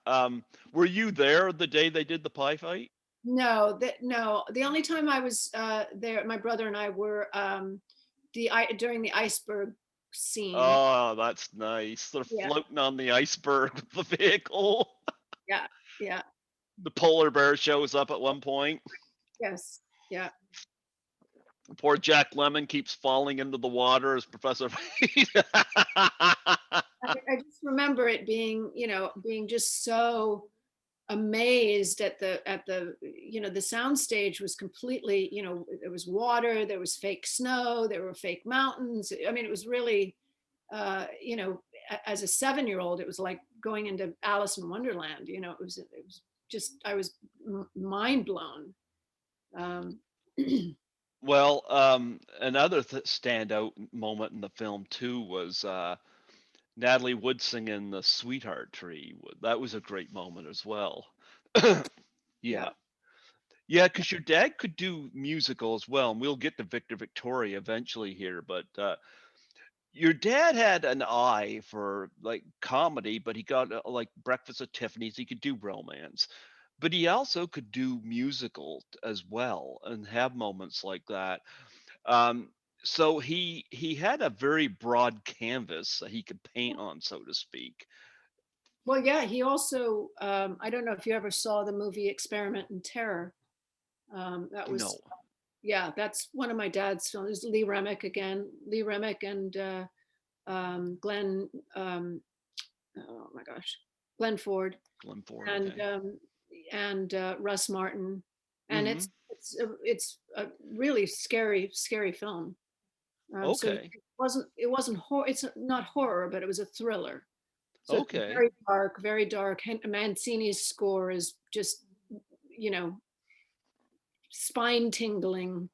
Were you there the day they did the pie fight? No. The only time I was there, my brother and I were during the iceberg scene. Oh, that's nice. They're Yeah, floating on the iceberg with the vehicle. yeah, yeah. The polar bear shows up at one point. Yes, yeah. Poor Jack Lemmon keeps falling into the water as Professor. I just remember it being just so amazed at the sound stage was completely, there was water, there was fake snow, there were fake mountains. I mean, it was really, as a 7-year-old, it was like going into Alice in Wonderland. It was just, I was mind blown. Um, Well, another standout moment in the film too was Natalie Wood singing the "Sweetheart Tree." That was a great moment as well. yeah. Yeah, yeah, because your dad could do musical as well, and we'll get to Victor Victoria eventually here. But your dad had an eye for like comedy, but he got like Breakfast at Tiffany's. He could do romance, but he also could do musical as well and have moments like that. Um, so he had a very broad canvas that he could paint on, so to speak. Well, yeah, he also, I don't know if you ever saw the movie Experiment in Terror. That was, No. yeah, that's one of my dad's films. Lee Remick again, Lee Remick and Glenn, oh my gosh, Glenn Ford Glenn Ford, and okay. Russ Martin, and Mhm. it's a really scary, scary film. So Okay. it wasn't horror. It's not horror, but it was a thriller. So it's Okay. very dark, very dark. Mancini's score is just, you know, spine tingling.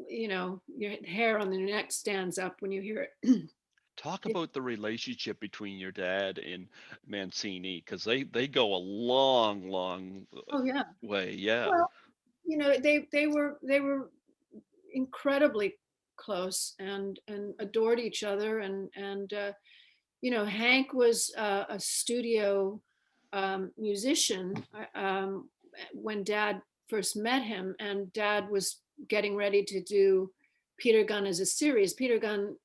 Your hair on the neck stands up when you hear it. Talk about the relationship between your dad and Mancini, because they go a long, long Oh yeah. way. Yeah. Well, they were incredibly close and adored each other. And Hank was a studio musician when Dad first met him, and Dad was getting ready to do Peter Gunn as a series. Peter Gunn,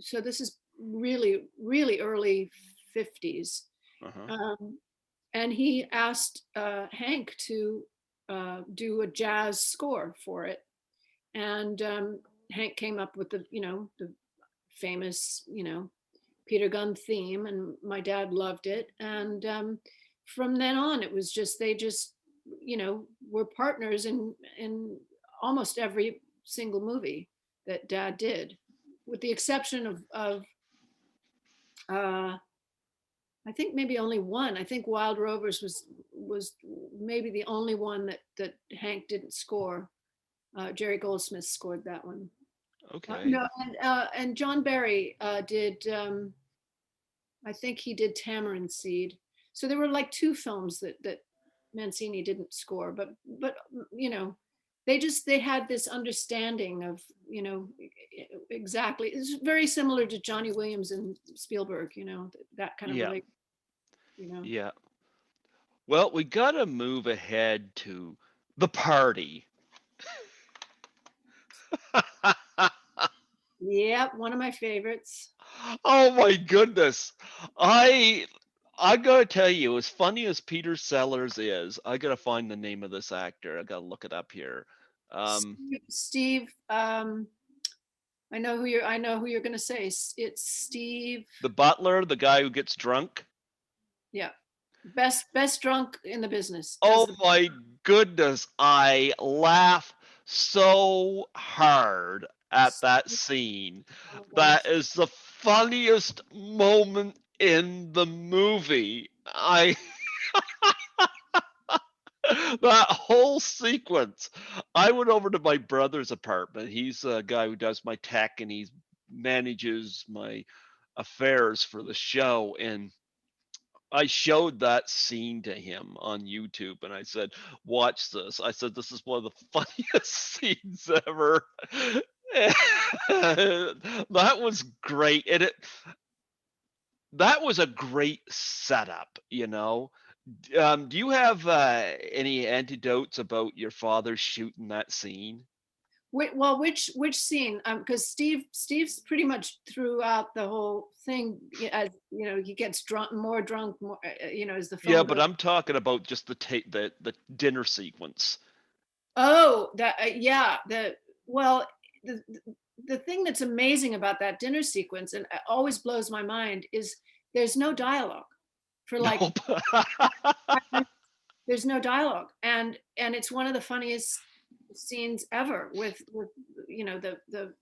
so this is really, really early 50s. Uh-huh. And he asked Hank to do a jazz score for it. And Hank came up with the famous, Peter Gunn theme, and my dad loved it. And from then on, it was just they just were partners in almost every single movie that Dad did, with the exception of uh, I think maybe only one. I think Wild Rovers was maybe the only one that Hank didn't score. Jerry Goldsmith scored that one. Okay. No, and John Barry did. I think he did Tamarind Seed. So there were like two films that Mancini didn't score, but they had this understanding of exactly. It's very similar to Johnny Williams and Spielberg, that kind of Yeah. relate. You know. Yeah. Well, we got to move ahead to the party. Yeah, one of my favorites. Oh my goodness. I I gotta tell you, as funny as Peter Sellers is, I gotta find the name of this actor. I gotta look it up here. Um, Steve, I know who you're gonna say. It's Steve. the butler, the guy who gets drunk. Yeah, best drunk in the business. Does Oh the my goodness, I laugh so hard at that scene. oh my That gosh. is the funniest moment in the movie. I that whole sequence. I went over to my brother's apartment. He's a guy who does my tech and he manages my affairs for the show. And I showed that scene to him on YouTube and I said, "Watch this." I said, "This is one of the funniest scenes ever." That was great. And that was a great setup, you know. Do you have any anecdotes about your father shooting that scene? Well, which scene? Because Steve's pretty much throughout the whole thing. As he gets drunk, more drunk, more. As the Yeah, film but goes. I'm talking about just the dinner sequence. Oh, that yeah. Well, the the thing that's amazing about that dinner sequence, and always blows my mind, is there's no dialogue for like Nope. 5 minutes. There's no dialogue, and it's one of the funniest scenes ever with the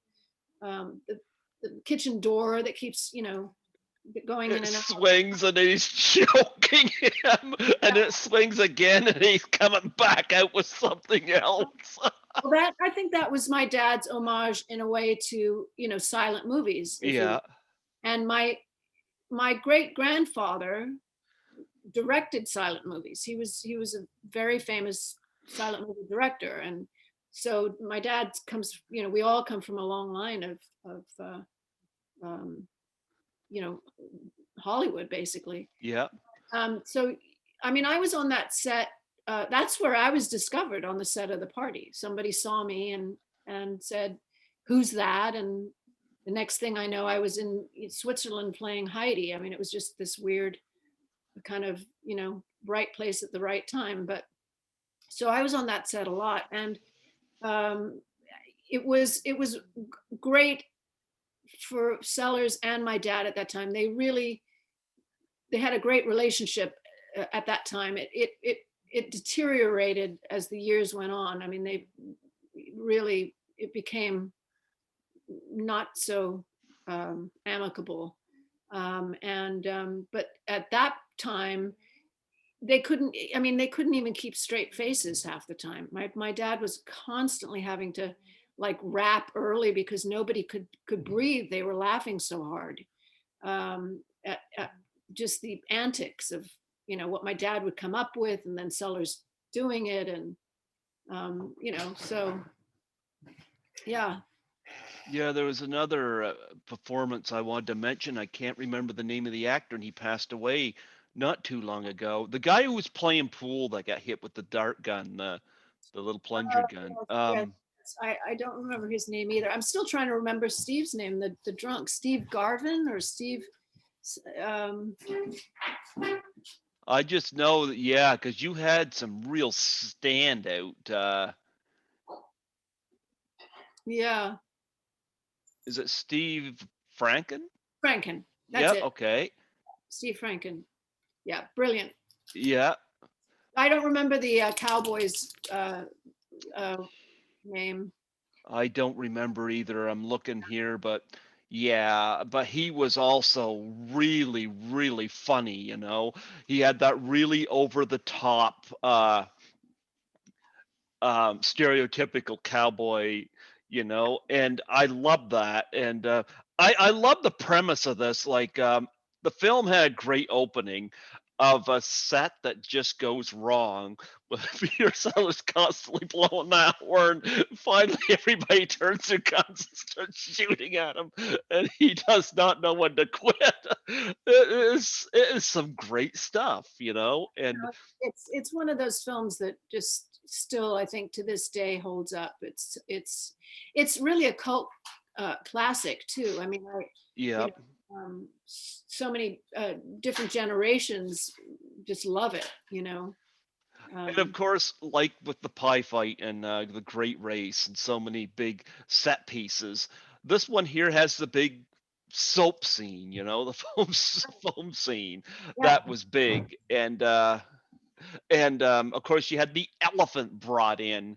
the kitchen door that keeps going in It and out. swings and he's choking him, and it swings again and he's coming back out with something else. Well, that I think that was my dad's homage in a way to silent movies, if you Yeah. will. And my great grandfather directed silent movies. He was a very famous silent movie director, and so my dad comes. We all come from a long line of um, you know Hollywood, basically. Yeah. So, I mean, I was on that set. That's where I was discovered, on the set of The Party. Somebody saw me and said, "Who's that?" And the next thing I know, I was in Switzerland playing Heidi. I mean, it was just this weird kind of right place at the right time. But so I was on that set a lot, and um, it was great for Sellers and my dad at that time. They had a great relationship at that time. It deteriorated as the years went on. I mean, it became not so amicable. But at that time, they couldn't even keep straight faces half the time. My dad was constantly having to like rap early because nobody could breathe. They were laughing so hard. At just the antics of what my dad would come up with, and then Sellers doing it, and so yeah. Yeah, there was another performance I wanted to mention. I can't remember the name of the actor, and he passed away not too long ago. The guy who was playing pool that got hit with the dart gun, the little plunger gun. Yes, yes, yes. I don't remember his name either. I'm still trying to remember Steve's name, the drunk, Steve Garvin or Steve. Um, I just know that, yeah, because you had some real standout. yeah, Is it Steve Franken? Franken. That's Yep. it. Okay. Steve Franken. Yeah, brilliant. Yeah. I don't remember the Cowboys uh, name. I don't remember either. I'm looking here, but yeah, but he was also really, really funny, you know. He had that really over the top stereotypical cowboy, you know, and I love that. And I love the premise of this. Like, the film had a great opening of a set that just goes wrong. But Peter Sellers constantly blowing that horn. Finally, everybody turns their guns and starts shooting at him, and he does not know when to quit. It is some great stuff, you know, and It's one of those films that just still, I think, to this day holds up. It's really a cult classic too. I mean, you yeah. know, so many different generations just love it. And of Um, course, like with the pie fight and the Great Race and so many big set pieces, this one here has the big soap scene, you know, the foam scene yeah, that was big, and of course you had the elephant brought in.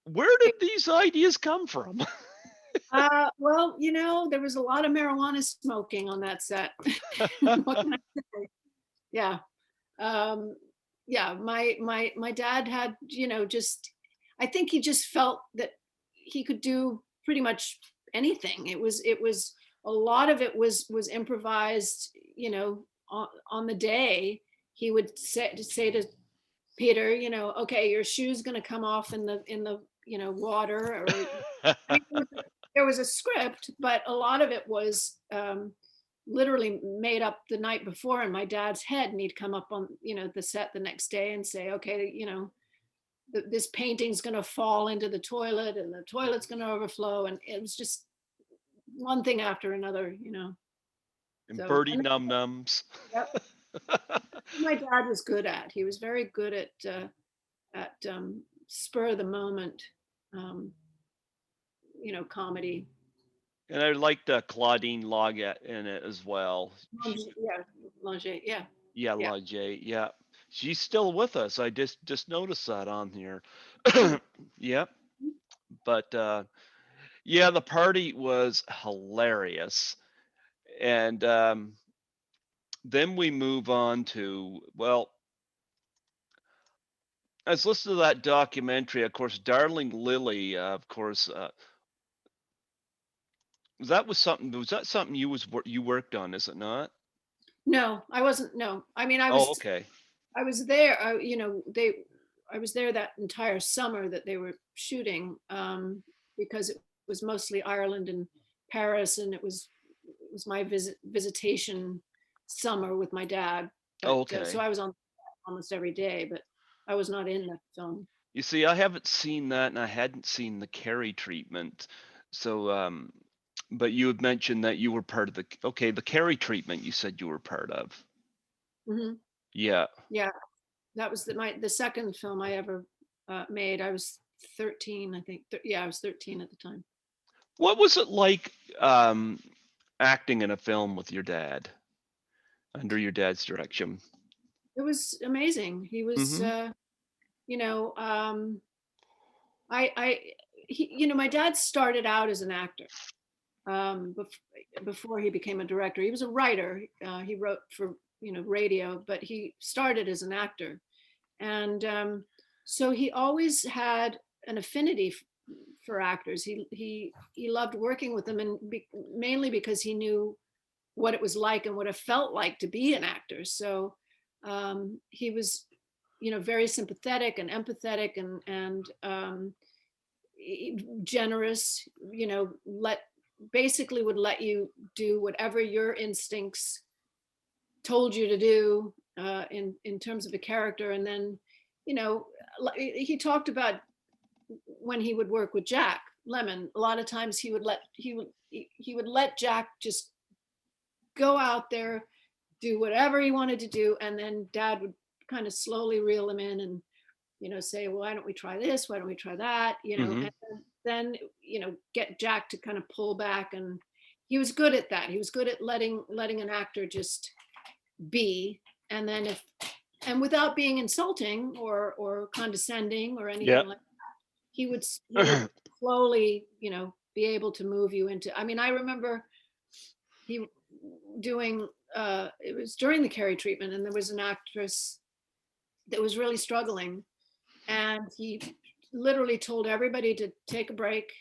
Where did these ideas come from? well, there was a lot of marijuana smoking on that set. What can I say? Yeah. Um, yeah, my dad had, just I think he just felt that he could do pretty much anything. It was a lot of it was improvised, on the day. He would say to Peter, okay, your shoe's going to come off in the water, or I mean, there was a script, but a lot of it was literally made up the night before in my dad's head, and he'd come up on the set the next day and say, okay, this painting's going to fall into the toilet, and the toilet's going to overflow, and it was just one thing after another. And So, birdie num nums. yep, my dad was good at. He was very good at spur of the moment, um, comedy. And I liked Claudine Loggett in it as well. Yeah, Langer, yeah, Yeah, yeah. Lajay. Yeah, she's still with us. I just noticed that on here. Oh, Yep. But yeah, the party was hilarious, and then we move on to, well, I was listening to that documentary. Of course, Darling Lily. Of course, that was something. Was that something you worked on? Is it not? no, I wasn't. No, I mean, I Oh, was okay. I was there. I was there that entire summer that they were shooting, because it was mostly Ireland and Paris, and it was my visitation summer with my dad. Oh, But so okay. I was on almost every day, but I was not in the film. You see, I haven't seen that, and I hadn't seen the Carrie treatment. So, but you had mentioned that you were part of the Carrie treatment. You said you were part of. Hmm. Yeah. Yeah, that was the second film I ever made. I was 13, I think. Yeah, I was 13 at the time. What was it like acting in a film with your dad, under your dad's direction? It was amazing. He was, Mm-hmm. you know, I, my dad started out as an actor, before he became a director. He was a writer. He wrote for, radio, but he started as an actor. And so he always had an affinity for actors. He loved working with them, and mainly because he knew what it was like and what it felt like to be an actor. So he was, very sympathetic and empathetic, and generous, basically would let you do whatever your instincts told you to do, in terms of a character. And then, he talked about when he would work with Jack Lemmon, a lot of times he would let Jack just go out there, do whatever he wanted to do, and then Dad would kind of slowly reel him in and say, well, why don't we try this? Why don't we try that? Hmm. And then get Jack to kind of pull back. And he was good at that. He was good at letting an actor just be, and then and without being insulting or condescending or anything Yep. like that, he would slowly, be able to move you into. I mean, I remember he doing it was during the Cary treatment, and there was an actress that was really struggling, and he literally told everybody to take a break,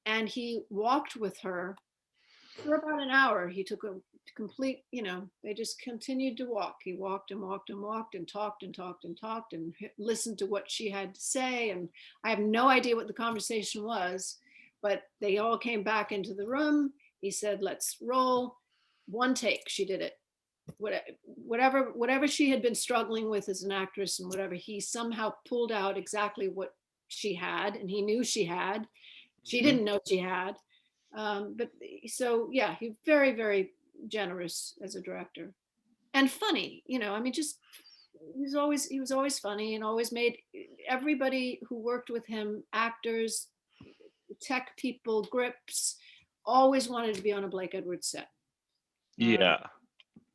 and he walked with her for about an hour. He took a complete, they just continued to walk. He walked and walked and walked and talked and talked and talked and listened to what she had to say. And I have no idea what the conversation was, but they all came back into the room. He said, let's roll. One take, she did it. Whatever she had been struggling with as an actress and whatever, he somehow pulled out exactly what she had, and he knew she had. She Hmm. didn't know she had. But so yeah, he's very, very generous as a director, and funny. I mean, just he was always funny, and always made everybody who worked with him, actors, tech people, grips, always wanted to be on a Blake Edwards set. Uh, Yeah.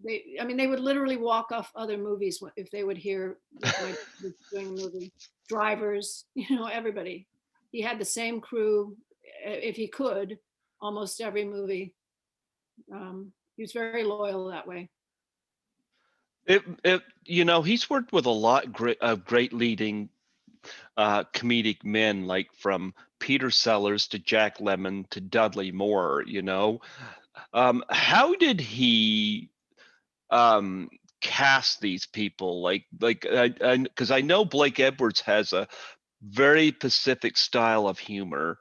they would literally walk off other movies if they would hear that my dad was doing a movie. Drivers, everybody. He had the same crew, if he could, almost every movie. He was very loyal that way. He's worked with a lot of great leading comedic men, like from Peter Sellers to Jack Lemmon to Dudley Moore. How did he cast these people? Because I know Blake Edwards has a very specific style of humor.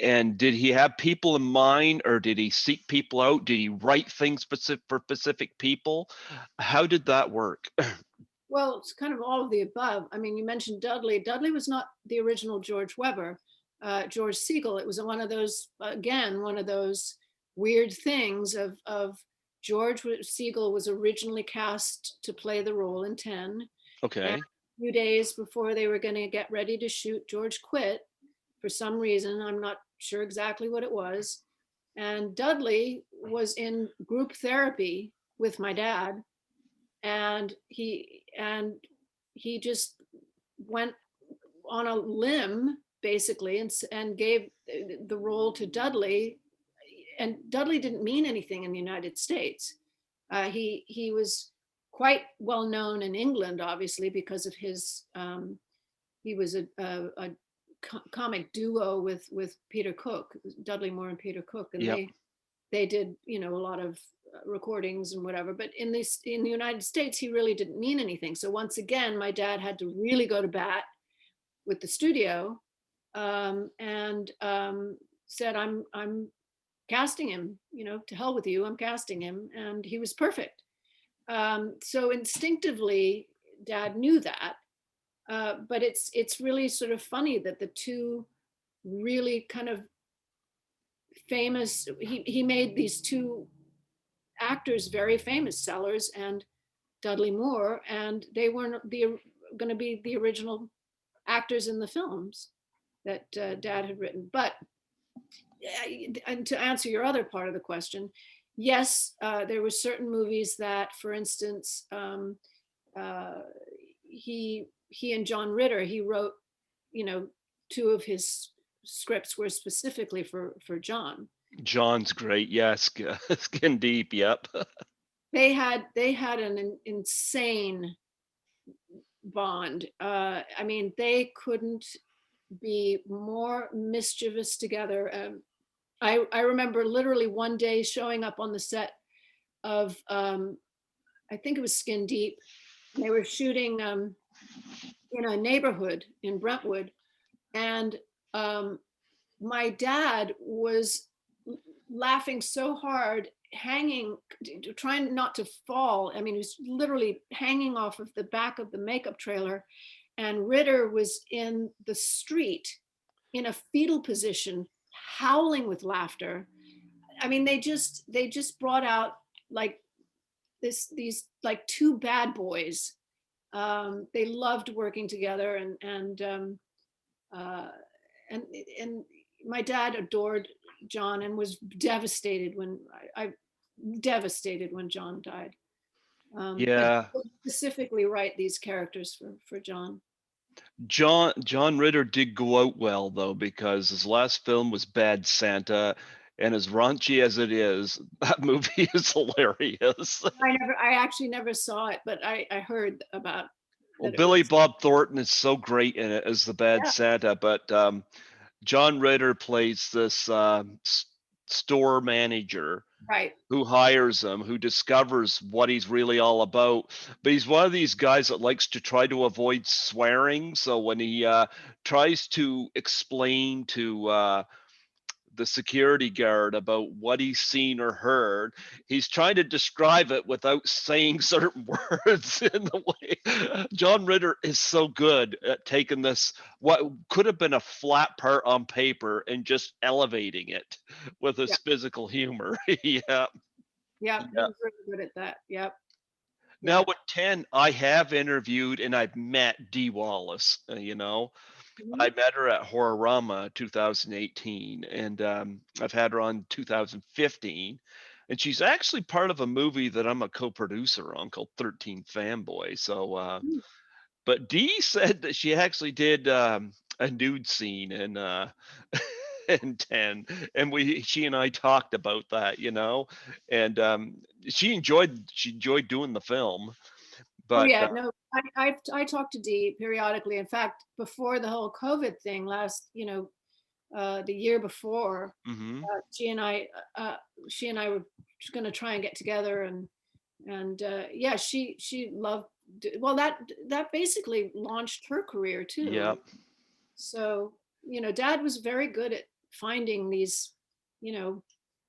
And did he have people in mind, or did he seek people out? Did he write things specific for specific people? How did that work? Well, it's kind of all of the above. I mean, you mentioned Dudley. Dudley was not the original George Weber. George Siegel. It was one of those, again, one of those weird things of George Siegel was originally cast to play the role in 10. And Okay. a few days before they were going to get ready to shoot, George quit for some reason. I'm not sure exactly what it was. And Dudley was in group therapy with my dad, and he just went on a limb basically, and gave the role to Dudley. And Dudley didn't mean anything in the United States. He was quite well known in England, obviously, because of his he was a comic duo with Peter Cook, Dudley Moore and Peter Cook, and Yep. they did a lot of recordings and whatever. But in the United States, he really didn't mean anything. So once again, my dad had to really go to bat with the studio, and said, I'm casting him. To hell with you, I'm casting him, and he was perfect. So instinctively, Dad knew that. But it's really sort of funny that the two really kind of famous, he made these two actors very famous, Sellers and Dudley Moore, and they weren't going to be the original actors in the films that Dad had written. But and to answer your other part of the question, yes, there were certain movies that, for instance, uh, he and John Ritter, he wrote, two of his scripts were specifically for John. John's great. Yes. Skin deep. Yep. They had an insane bond. I mean, they couldn't be more mischievous together. I remember literally one day showing up on the set of, I think it was Skin Deep. And they were shooting in a neighborhood in Brentwood, and um, my dad was laughing so hard, hanging, trying not to fall. I mean, he was literally hanging off of the back of the makeup trailer. And Ritter was in the street in a fetal position, howling with laughter. I mean, they just brought out like these like two bad boys. They loved working together, uh, and and my dad adored John and was devastated when I devastated when John died. But he Yeah. would specifically write these characters for John. John Ritter did go out well though, because his last film was Bad Santa, and as raunchy as it is, that movie is hilarious. I actually never saw it, but I heard about Well, that it Billy was. Bob Thornton is so great in it as the Bad Yeah, Santa, but John Ritter plays this store manager right. who hires him, who discovers what he's really all about. But he's one of these guys that likes to try to avoid swearing. So when he tries to explain to the security guard about what he's seen or heard, he's trying to describe it without saying certain words in the way. John Ritter is so good at taking this, what could have been a flat part on paper, and just elevating it with his Yeah, physical humor. Yeah. yeah, he Yeah. was really good at that. Yep, Now yeah. with 10, I have interviewed and I've met Dee Wallace. Mhm. I met her at Horrorama 2018, and I've had her on 2015. And she's actually part of a movie that I'm a co-producer on called 13 Fanboy. So, Mm. but Dee said that she actually did a nude scene in in 10, and she and I talked about that, and she enjoyed doing the film, Oh but yeah, no, I talk to Dee periodically. In fact, before the whole COVID thing last, the year before, mhm. uh, she and I, uh, she and I were going to try and get together, and yeah, she loved. Well, that basically launched her career too, Yep. and so Dad was very good at finding these, you know,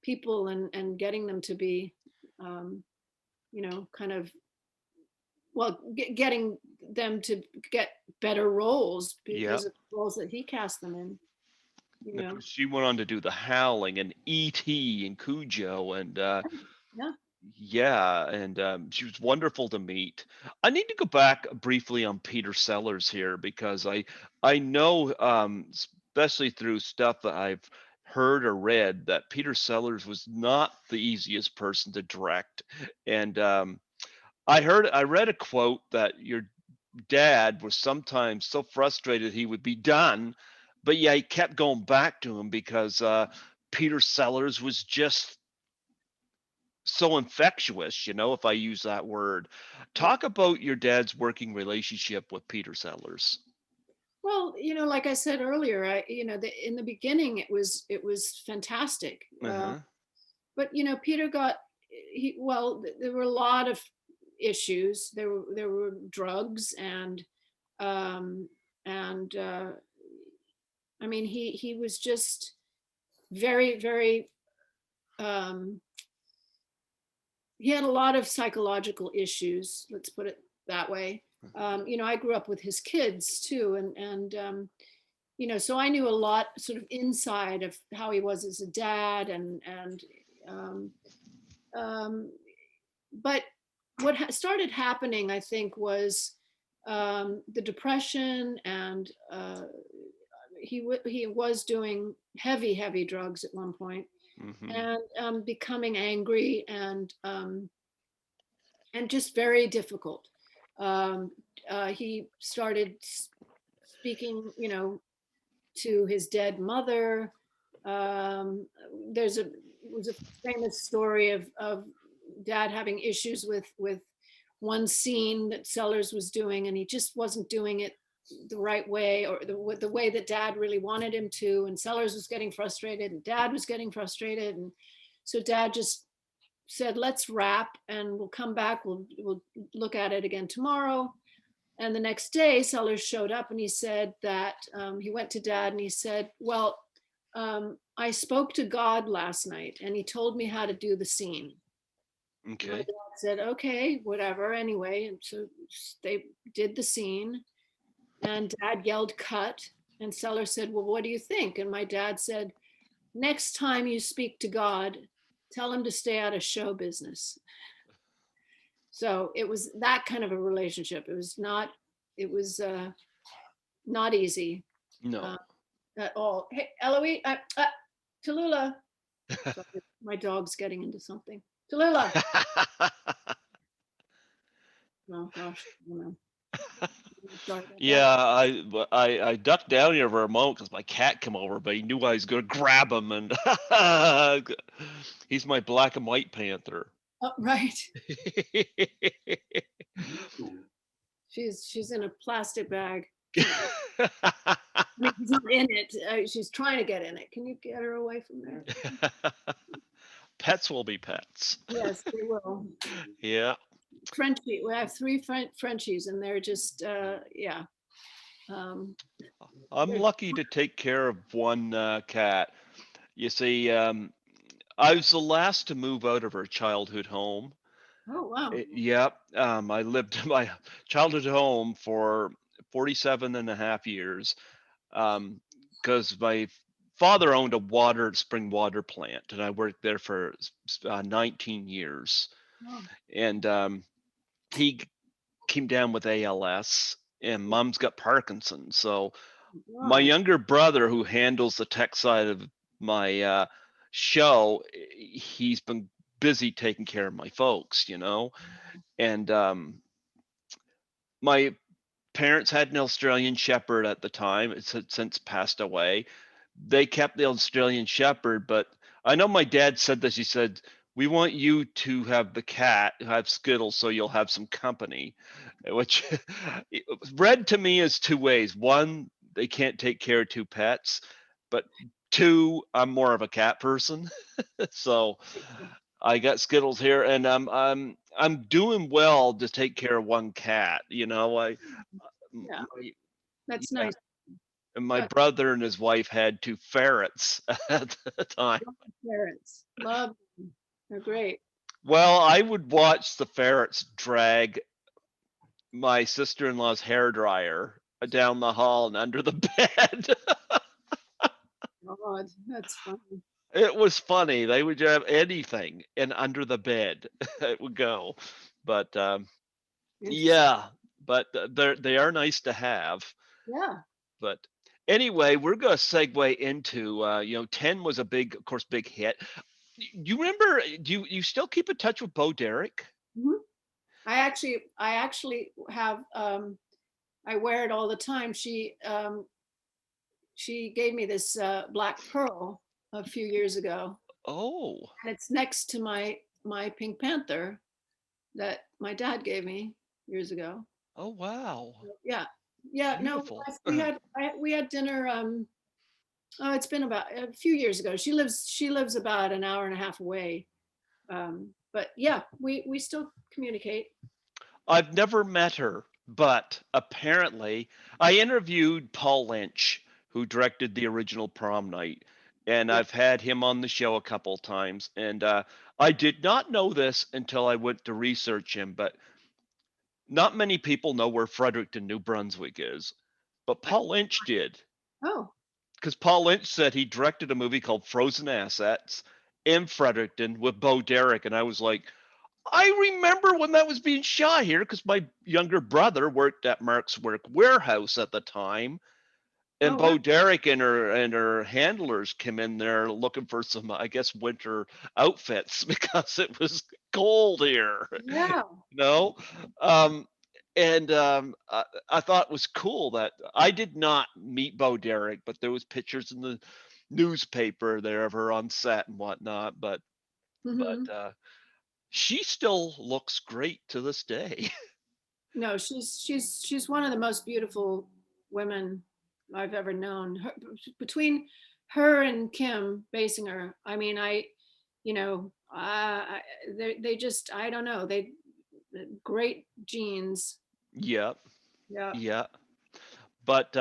people and getting them to be, um, kind of well, getting them to get better roles Yep. because of the roles that he cast them in. You Now, know, she went on to do The Howling and E.T. and Cujo, and yeah. yeah, and she was wonderful to meet. I need to go back briefly on Peter Sellers here, because I know, especially through stuff that I've heard or read, that Peter Sellers was not the easiest person to direct. And I read a quote that your dad was sometimes so frustrated he would be done, but yeah, he kept going back to him because Peter Sellers was just so infectious, if I use that word. Yeah. Talk about your dad's working relationship with Peter Sellers. Well, like I said earlier, in the beginning it was fantastic. Uh-huh. But Peter there were a lot of issues. There were drugs um, and I mean he was just very very um, he had a lot of psychological issues. Let's put it that way. I grew up with his kids too, and so I knew a lot sort of inside of how he was as a dad, and um, um, but what started happening, I think, was the depression, and he was doing heavy drugs at one point, Hmm. and becoming angry and just very difficult. Um, he started speaking, to his dead mother. Um, there's a was a famous story of dad having issues with one scene that Sellers was doing, and he just wasn't doing it the right way, or the way that dad really wanted him to. And Sellers was getting frustrated, and dad was getting frustrated, and so dad just said, let's wrap and we'll come back, we'll look at it again tomorrow. And the next day, Sellers showed up and he said that he went to Dad and he said, well, I spoke to God last night and he told me how to do the scene. My Okay. dad said, okay, whatever, anyway. And so they did the scene and Dad yelled, cut. And Sellers said, well, what do you think? And my dad said, next time you speak to God, tell him to stay out of show business. So it was that kind of a relationship. It was not easy No. uh, at all. Hey, Eloise, Tallulah. Sorry, my dog's getting into something. Tallulah. Oh gosh, I don't know. Sorry about that. Yeah, I ducked down here for a moment because my cat came over, but he knew I was going to grab him, and he's my black and white panther. Oh, right. She's in a plastic bag. I mean, she's not in it. She's trying to get in it. Can you get her away from there? Pets will be pets. Yes, they will. Yeah. Frenchie. We have three Frenchies, and they're just yeah. Um, I'm they're, lucky to take care of one cat. You see, I was the last to move out of her childhood home. oh wow. Yep. I lived in my childhood home for 47 and a half years because my father owned a spring water plant, and I worked there for 19 years. Oh, And he came down with ALS, and mom's got Parkinson's. So my God. younger brother, who handles the tech side of my show, he's been busy taking care of my folks, and my parents had an Australian Shepherd at the time. It's had since passed away. They kept the Australian Shepherd, but I know my dad said this. He said, "We want you to have the cat, have Skittles, so you'll have some company," which read to me as two ways. One, they can't take care of two pets, but two, I'm more of a cat person, so I got Skittles here, and I'm doing well to take care of one cat. Yeah, My, that's yeah, nice. and my Yeah, brother and his wife had two ferrets at the time. love parents. Love them. They're great. Well, I would watch the ferrets drag my sister-in-law's hair dryer down the hall and under the bed. God, that's funny. It was funny. They would have anything and under the bed it would go. But Interesting. yeah, but they are nice to have. Yeah. But anyway, we're going to segue into 10 was a big, of course, big hit. You remember? Do you still keep in touch with Bo Derek? Mhm. I actually have. I wear it all the time. She gave me this black pearl a few years ago, Oh, and it's next to my Pink Panther that my dad gave me years ago. oh wow, Yeah, yeah. No, beautiful. we had dinner. Oh, it's been about a few years ago. She lives about an hour and a half away. But yeah, we still communicate. I've never met her, but apparently I interviewed Paul Lynch, who directed the original Prom Night, and Yeah. I've had him on the show a couple of times. And I did not know this until I went to research him, but not many people know where Fredericton, New Brunswick is. But I, Paul Lynch did, oh, because Paul Lynch said he directed a movie called Frozen Assets in Fredericton with Bo Derek, and I was like, I remember when that was being shot here because my younger brother worked at Mark's Work Warehouse at the time, and oh wow. Bo Derek and her handlers came in there looking for some, I guess, winter outfits because it was cold here, Yeah. you know. Um, and I thought it was cool that I did not meet Bo Derek, but there was pictures in the newspaper there of her on set and whatnot. But Hmm. she still looks great to this day. No, she's one of the most beautiful women I've ever known. Between her and Kim Basinger, I mean, they just, I don't know, great genes. Yep. Yeah, Yeah. But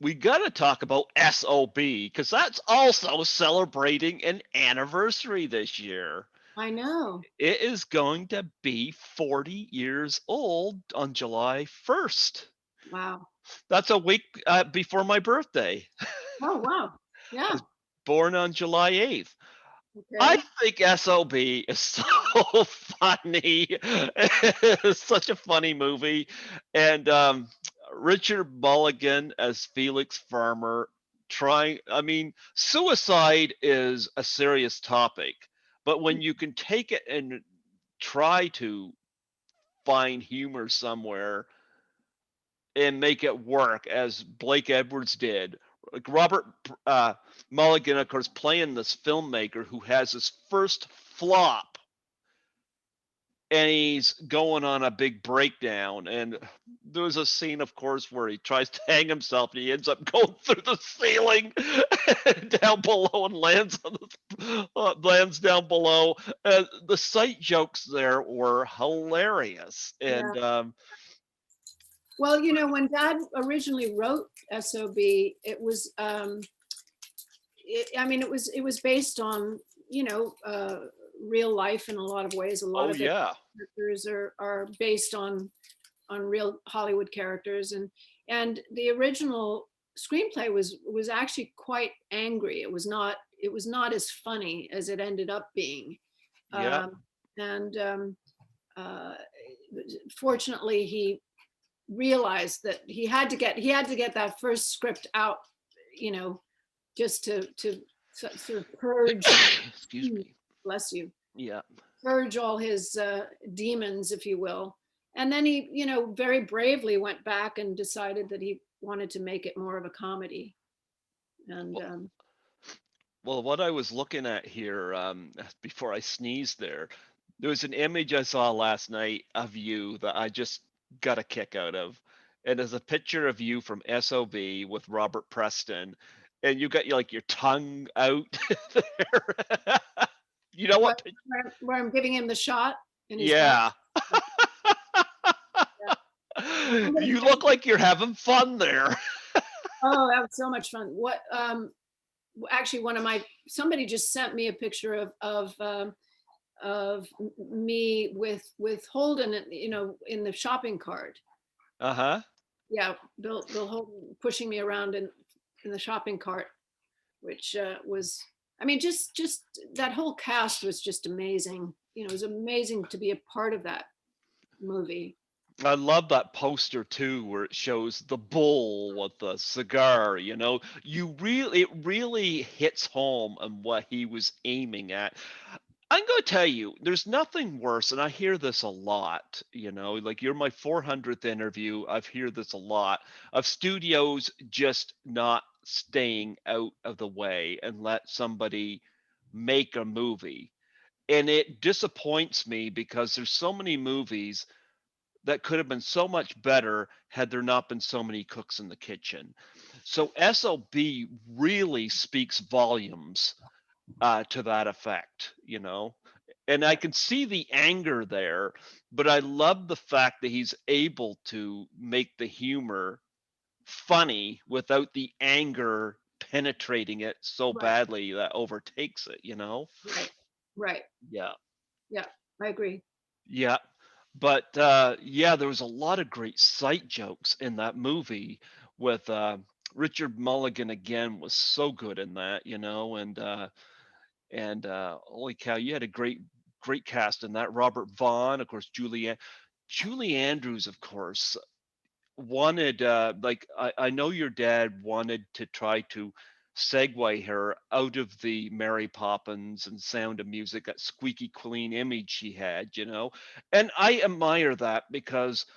we got to talk about S.O.B. because that's also celebrating an anniversary this year. I know. It is going to be 40 years old on July 1st. Wow. That's a week before my birthday. Oh, wow. I Yeah. was born on July 8th. I Okay. think S.O.B. is so funny. It's such a funny movie. And Richard Mulligan as Felix Farmer I mean, suicide is a serious topic, but when you can take it and try to find humor somewhere and make it work as Blake Edwards did. Like Robert uh, Mulligan, of course, playing this filmmaker who has his first flop and he's going on a big breakdown. And there's a scene, of course, where he tries to hang himself and he ends up going through the ceiling down below and lands down below. The sight jokes there were hilarious. Yeah. And Well, when Dad originally wrote SOB, I mean, it was based on, real life in a lot of ways. A lot oh of the yeah, characters are based on real Hollywood characters, and the original screenplay was actually quite angry. It was not as funny as it ended up being, yeah. and uh, fortunately he realized that he had to get that first script out, you know, just to sort of purge, Excuse me. bless you, Yeah. purge all his demons, if you will. And then he, very bravely went back and decided that he wanted to make it more of a comedy. And Well, well, what I was looking at here before I sneezed there was an image I saw last night of you that I just got a kick out of. And there's a picture of you from SOB with Robert Preston, and you got like your tongue out there. You know where, what? where I'm giving him the shot in his back. Yeah. Yeah. Somebody You sent- look like you're having fun there. oh, that was so much fun. Actually, one of my somebody just sent me a picture of me with Holden, in the shopping cart. Uh-huh. Yeah, Bill Holden pushing me around in the shopping cart, which was, I mean, just that whole cast was just amazing. It was amazing to be a part of that movie. I love that poster too, where it shows the bull with the cigar. It really hits home on what he was aiming at. I'm going to tell you, there's nothing worse, and I hear this a lot. Like you're my 400th interview. I've heard this a lot of studios just not staying out of the way and let somebody make a movie. And it disappoints me because there's so many movies that could have been so much better had there not been so many cooks in the kitchen. So SOB really speaks volumes to that effect. And I Yeah, can see the anger there, but I love the fact that he's able to make the humor funny without the anger penetrating it so right, badly that overtakes it. right, right. Yeah. Yeah, I agree. Yeah. But yeah, there was a lot of great sight jokes in that movie with Richard Mulligan again was so good in that. And holy cow, you had a great cast in that. Robert Vaughn, of course, Julie Andrews, of course, wanted like I know your dad wanted to try to segue her out of the Mary Poppins and Sound of Music, that squeaky clean image she had. And I admire that because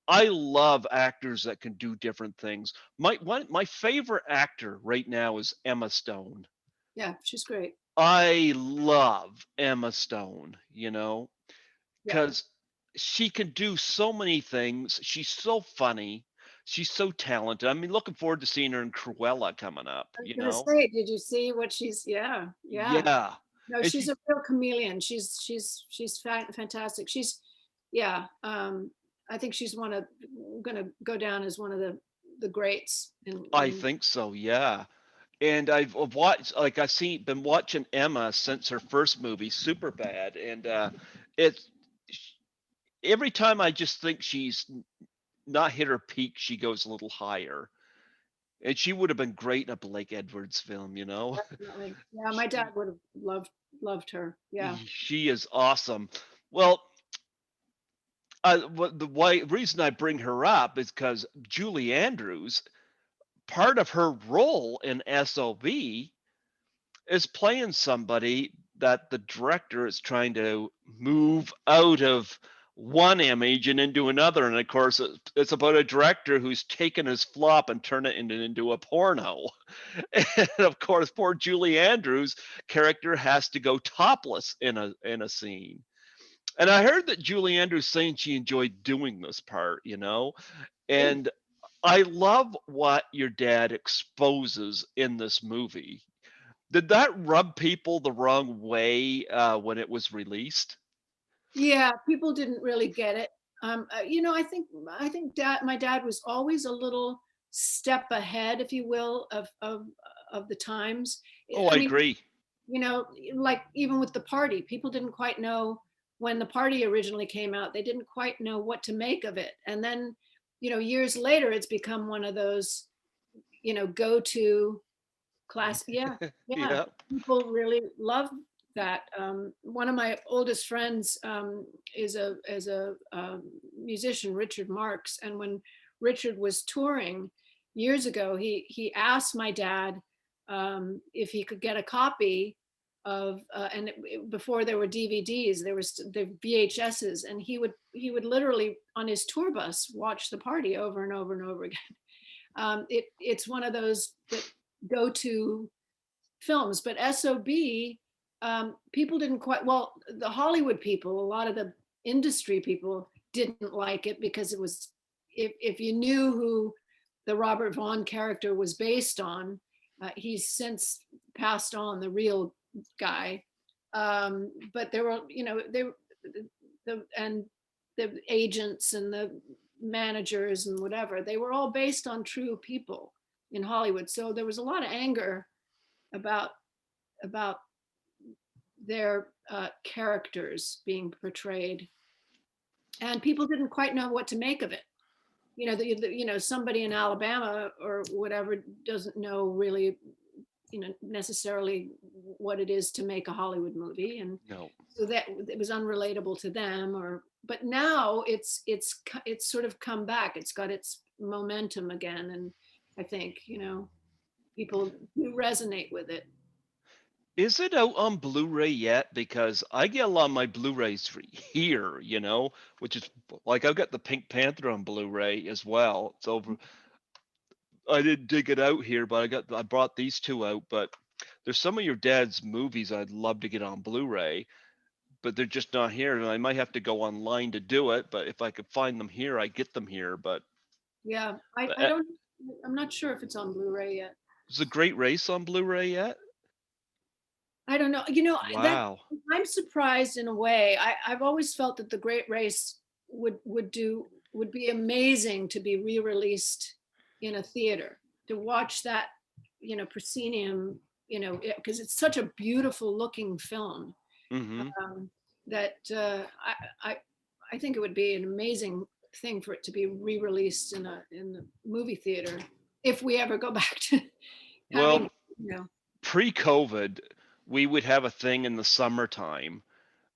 I love actors that can do different things. My favorite actor right now is Emma Stone. Yeah, she's great. I love Emma Stone, Yeah, because she can do so many things. She's so funny. She's so talented. I mean, looking forward to seeing her in Cruella coming up, I was you gonna know? say, did you see what she's? Yeah, yeah. Yeah. No, And she's she, a real chameleon. She's fantastic. Yeah. I think she's going to go down as one of the greats. I In think so, yeah. And I've watched, like been watching Emma since her first movie, Superbad, and it's every time I just think she's not hit her peak, she goes a little higher. And she would have been great in a Blake Edwards film, you know. Definitely. Yeah, my dad She, would have loved her. Yeah. she is awesome. Well, reason I bring her up is because Julie Andrews, part of her role in S.O.B. is playing somebody that the director is trying to move out of one image and into another. And of course, it's about a director who's taken his flop and turned it into a porno. And of course, poor Julie Andrews' character has to go topless in a scene. And I heard that Julie Andrews saying she enjoyed doing this part, you know, Good. and I love what your dad exposes in this movie. Did that rub people the wrong way when it was released? Yeah, people didn't really get it. I think my dad was always a little step ahead, if you will, of the times. Oh, I I mean, agree. like even with the party, people didn't quite know when the party originally came out. They didn't quite know what to make of it, and then, years later, it's become one of those, go-to class. Yeah, yeah. Yeah. People really love that. One of my oldest friends is a musician, Richard Marks, and when Richard was touring years ago, he asked my dad if he could get a copy of before there were DVDs, there was the VHSs, and he would literally on his tour bus watch the party over and over and over again. It's one of those that go to films, but SOB, people didn't quite, well, the Hollywood people, a lot of the industry people didn't like it because it was, if you knew who the Robert Vaughn character was based on, he's since passed on, the real guy. But there were, and the agents and the managers and whatever, they were all based on true people in Hollywood. So there was a lot of anger about about their characters being portrayed, and people didn't quite know what to make of it. Somebody in Alabama or whatever doesn't know really, necessarily what it is to make a Hollywood movie, and No. so that it was unrelatable to them. Or but now it's sort of come back. It's got its momentum again, and I think people do resonate with it. Is it out on Blu-ray yet? Because I get a lot of my Blu-rays here, you know, which is like I've got the Pink Panther on Blu-ray as well. It's over. I didn't dig it out here, but I brought these two out. But there's some of your dad's movies I'd love to get on Blu-ray, but they're just not here. And I might have to go online to do it. But if I could find them here, I get them here. But Yeah, I uh, don't, I'm not sure if it's on Blu-ray yet. is The Great Race on Blu-ray yet? I don't know. That Wow. I'm surprised in a way. I've always felt that The Great Race would be amazing to be re-released in a theater, to watch that, proscenium, because it's such a beautiful looking film, Mm-hmm. um, that I think it would be an amazing thing for it to be re-released in the movie theater if we ever go back to having, Well, you know. pre-COVID, we would have a thing in the summertime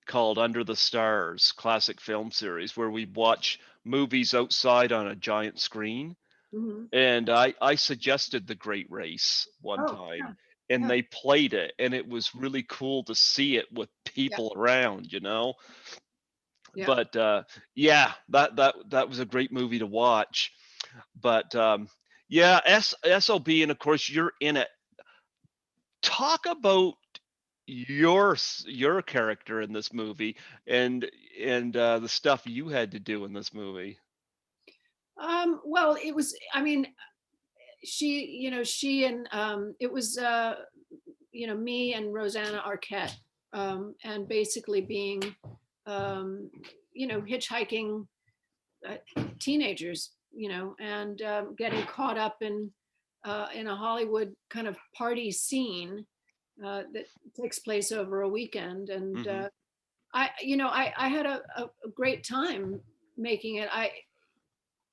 called Under the Stars classic film series where we'd watch movies outside on a giant screen. Mhm. And I suggested The Great Race one Oh, time yeah, and yeah, they played it and it was really cool to see it with yeah, people around, you know. yeah. But that was a great movie to watch. But yeah, SOB, and of course you're in it. Talk about your character in this movie and the stuff you had to do in this movie. Well, it was, I mean, she and it was, me and Rosanna Arquette, and basically being, hitchhiking teenagers, and getting caught up in a Hollywood kind of party scene that takes place over a weekend. And Hmm. I had a great time making it.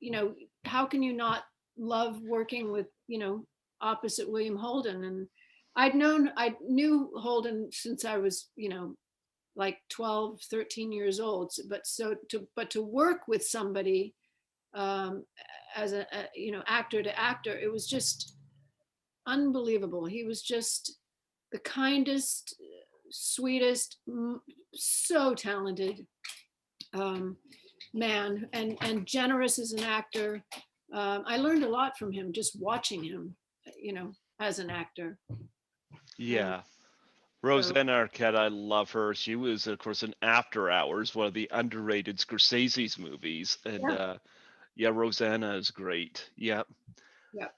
You know, how can you not love working with, opposite William Holden? And I knew Holden since I was, like 12, 13 years old. But to work with somebody um, as actor to actor, it was just unbelievable. He was just the kindest, sweetest, so talented um, man, and generous as an actor. I learned a lot from him just watching him, as an actor. And Yeah. so, Rosanna Arquette, I love her. She was, of course, in After Hours, one of the underrated Scorsese's movies. And yeah, yeah, Rosanna is great. Yeah. yeah,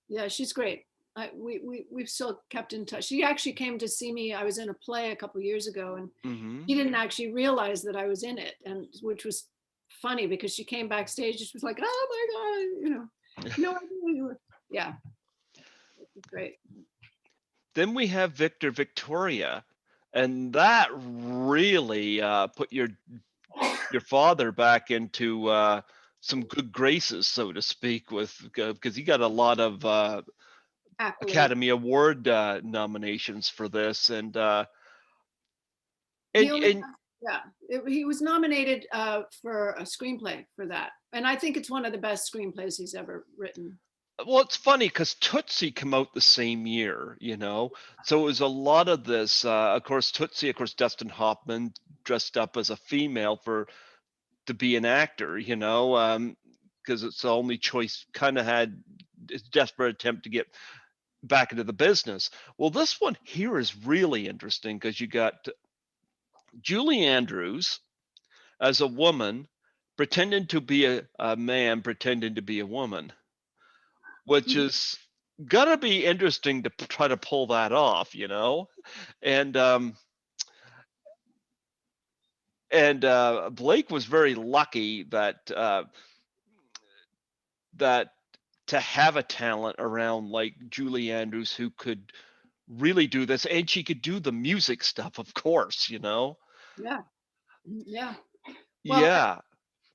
yeah, she's great. We've still kept in touch. She actually came to see me. I was in a play a couple years ago, and Hmm. she didn't actually realize that I was in it, and which was funny because she came backstage. She was like, "Oh my god," no idea you were. Yeah, it's great. Then we have Victor Victoria, and that really put your father back into some good graces, so to speak, with because he got a lot of Accolade. Academy Award nominations for this, He and only, and yeah, he was nominated for a screenplay for that, and I think it's one of the best screenplays he's ever written. well, it's funny because Tootsie came out the same year, so it was a lot of this. Of course, Tootsie, of course, Dustin Hoffman dressed up as a female for to be an actor, because it's the only choice. Kind of had a desperate attempt to get back into the business. Well, this one here is really interesting because you got Julie Andrews as a woman pretending to be a man, pretending to be a woman, which Mhm. is gonna be interesting to try to pull that off. And Blake was very lucky that to have a talent around like Julie Andrews who could really do this, and she could do the music stuff, of course. Yeah, yeah. Well, Yeah.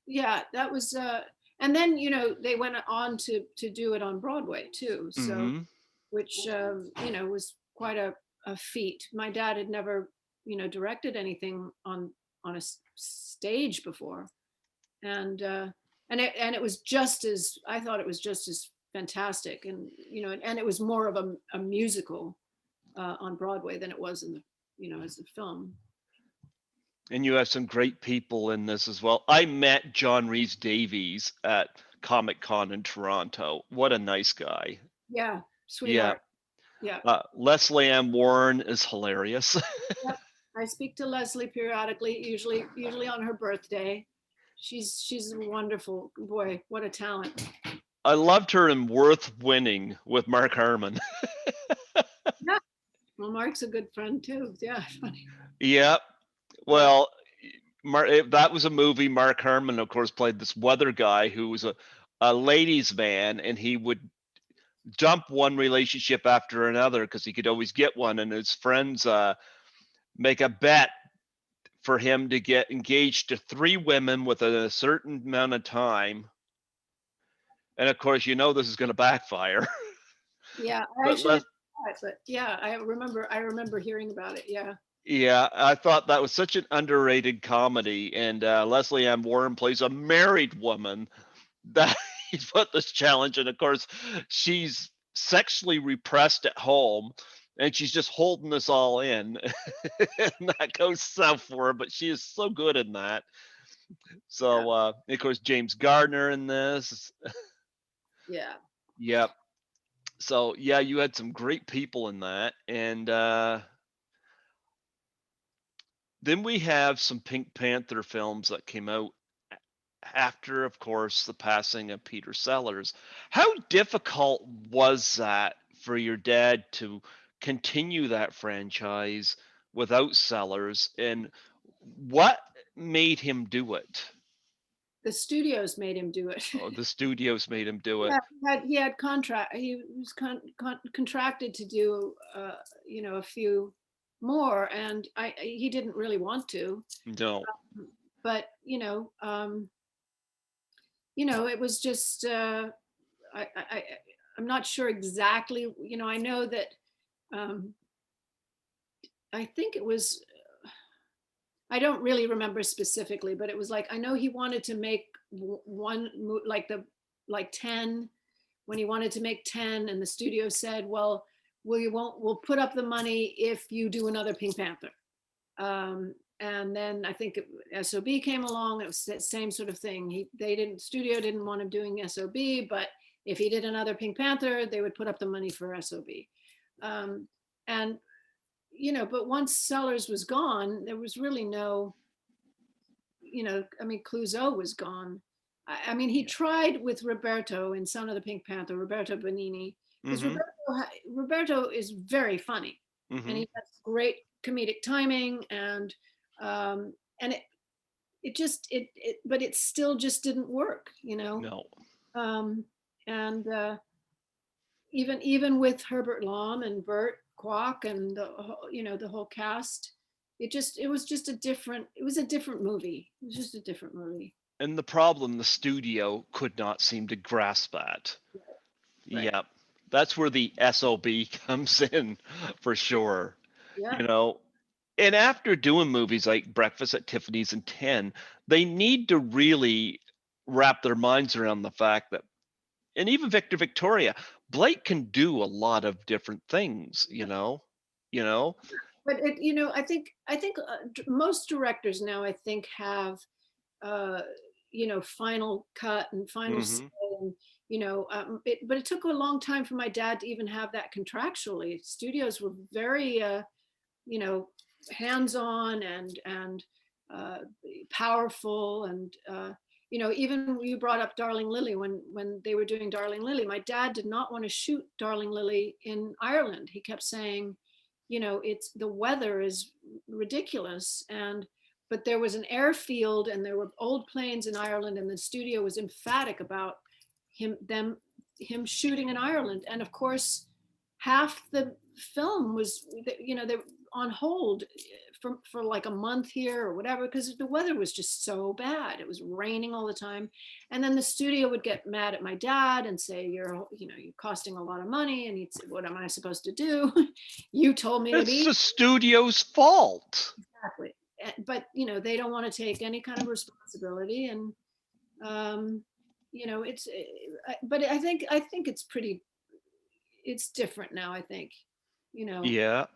yeah, that was, and then they went on to do it on Broadway too. So, Hmm. which was quite a feat. My dad had never directed anything on a stage before, and it was just as I thought it was just as fantastic, and and it was more of a musical on Broadway than it was in the as a film. And you have some great people in this as well. I met John Rhys Davies at Comic Con in Toronto. What a nice guy. Yeah, Yeah. sweetheart. Yeah. Leslie Ann Warren is hilarious. Yep. I speak to Leslie periodically, usually on her birthday. She's wonderful. Boy, what a talent. I loved her in Worth Winning with Mark Harmon. Yeah. Well, Mark's a good friend too. Yeah, funny. Yep. Yeah. Well, that was a movie. Mark Harmon, of course, played this weather guy who was a ladies' man, and he would dump one relationship after another because he could always get one. And his friends make a bet for him to get engaged to three women within a certain amount of time. And of course, this is going to backfire. Yeah. I but actually Les, never saw it, but yeah, I remember hearing about it. Yeah. yeah, I thought that was such an underrated comedy. And Leslie Ann Warren plays a married woman that he's put this challenge. And of course, she's sexually repressed at home. And she's just holding this all in. And that goes south for her, but she is so good in that. Yeah. So, of course, James Gardner in this. Yeah. Yep. So, yeah, you had some great people in that. And then we have some Pink Panther films that came out after, of course, the passing of Peter Sellers. How difficult was that for your dad to continue that franchise without Sellers? And what made him do it? The studios made him do it. Oh, the studios made him do Yeah, it. he was contracted to do, a few more, and he didn't really want to, No, but it was just, I'm not sure exactly. I know that, um, I think it was, I don't really remember specifically, but it was like, I know he wanted to make like 10, when he wanted to make 10, and the studio said, well, we'll put up the money if you do another Pink Panther. And then I think S.O.B came along. It was the same sort of thing. Studio didn't want him doing S.O.B, but if he did another Pink Panther, they would put up the money for S.O.B. And but once Sellers was gone, there was really no, I mean, Clouseau was gone. I mean, he tried with Roberto in Son of the Pink Panther, Roberto Benigni, because mm-hmm, Roberto is very funny, and mm-hmm, he has great comedic timing, and but it still just didn't work, no. um, and even with Herbert Lom and Burt Kwok and the whole cast, it was a different movie. It was just a different movie. And the problem, the studio could not seem to grasp that. Right. Yep. That's where the SOB comes in for sure. Yeah. You know, and after doing movies like Breakfast at Tiffany's and 10, they need to really wrap their minds around the fact that, and even Victor Victoria, Blake can do a lot of different things, you know. But I think most directors now, I think, have uh, final cut and final say, Hmm. and but it took a long time for my dad to even have that contractually. Studios were very you know hands-on and uh, powerful, and even you brought up Darling Lily. When they were doing Darling Lily, my dad did not want to shoot Darling Lily in Ireland. He kept saying, it's the weather is ridiculous, and but there was an airfield and there were old planes in Ireland, and the studio was emphatic about him them him shooting in Ireland. And of course, half the film was, they on hold for like a month here or whatever, because the weather was just so bad. It was raining all the time. And then the studio would get mad at my dad and say, you're costing a lot of money. And he'd say, what am I supposed to do? You told me to It's be. the studio's fault. Exactly. But they don't want to take any kind of responsibility. And um it's but I think it's different now, I think. you know Yeah.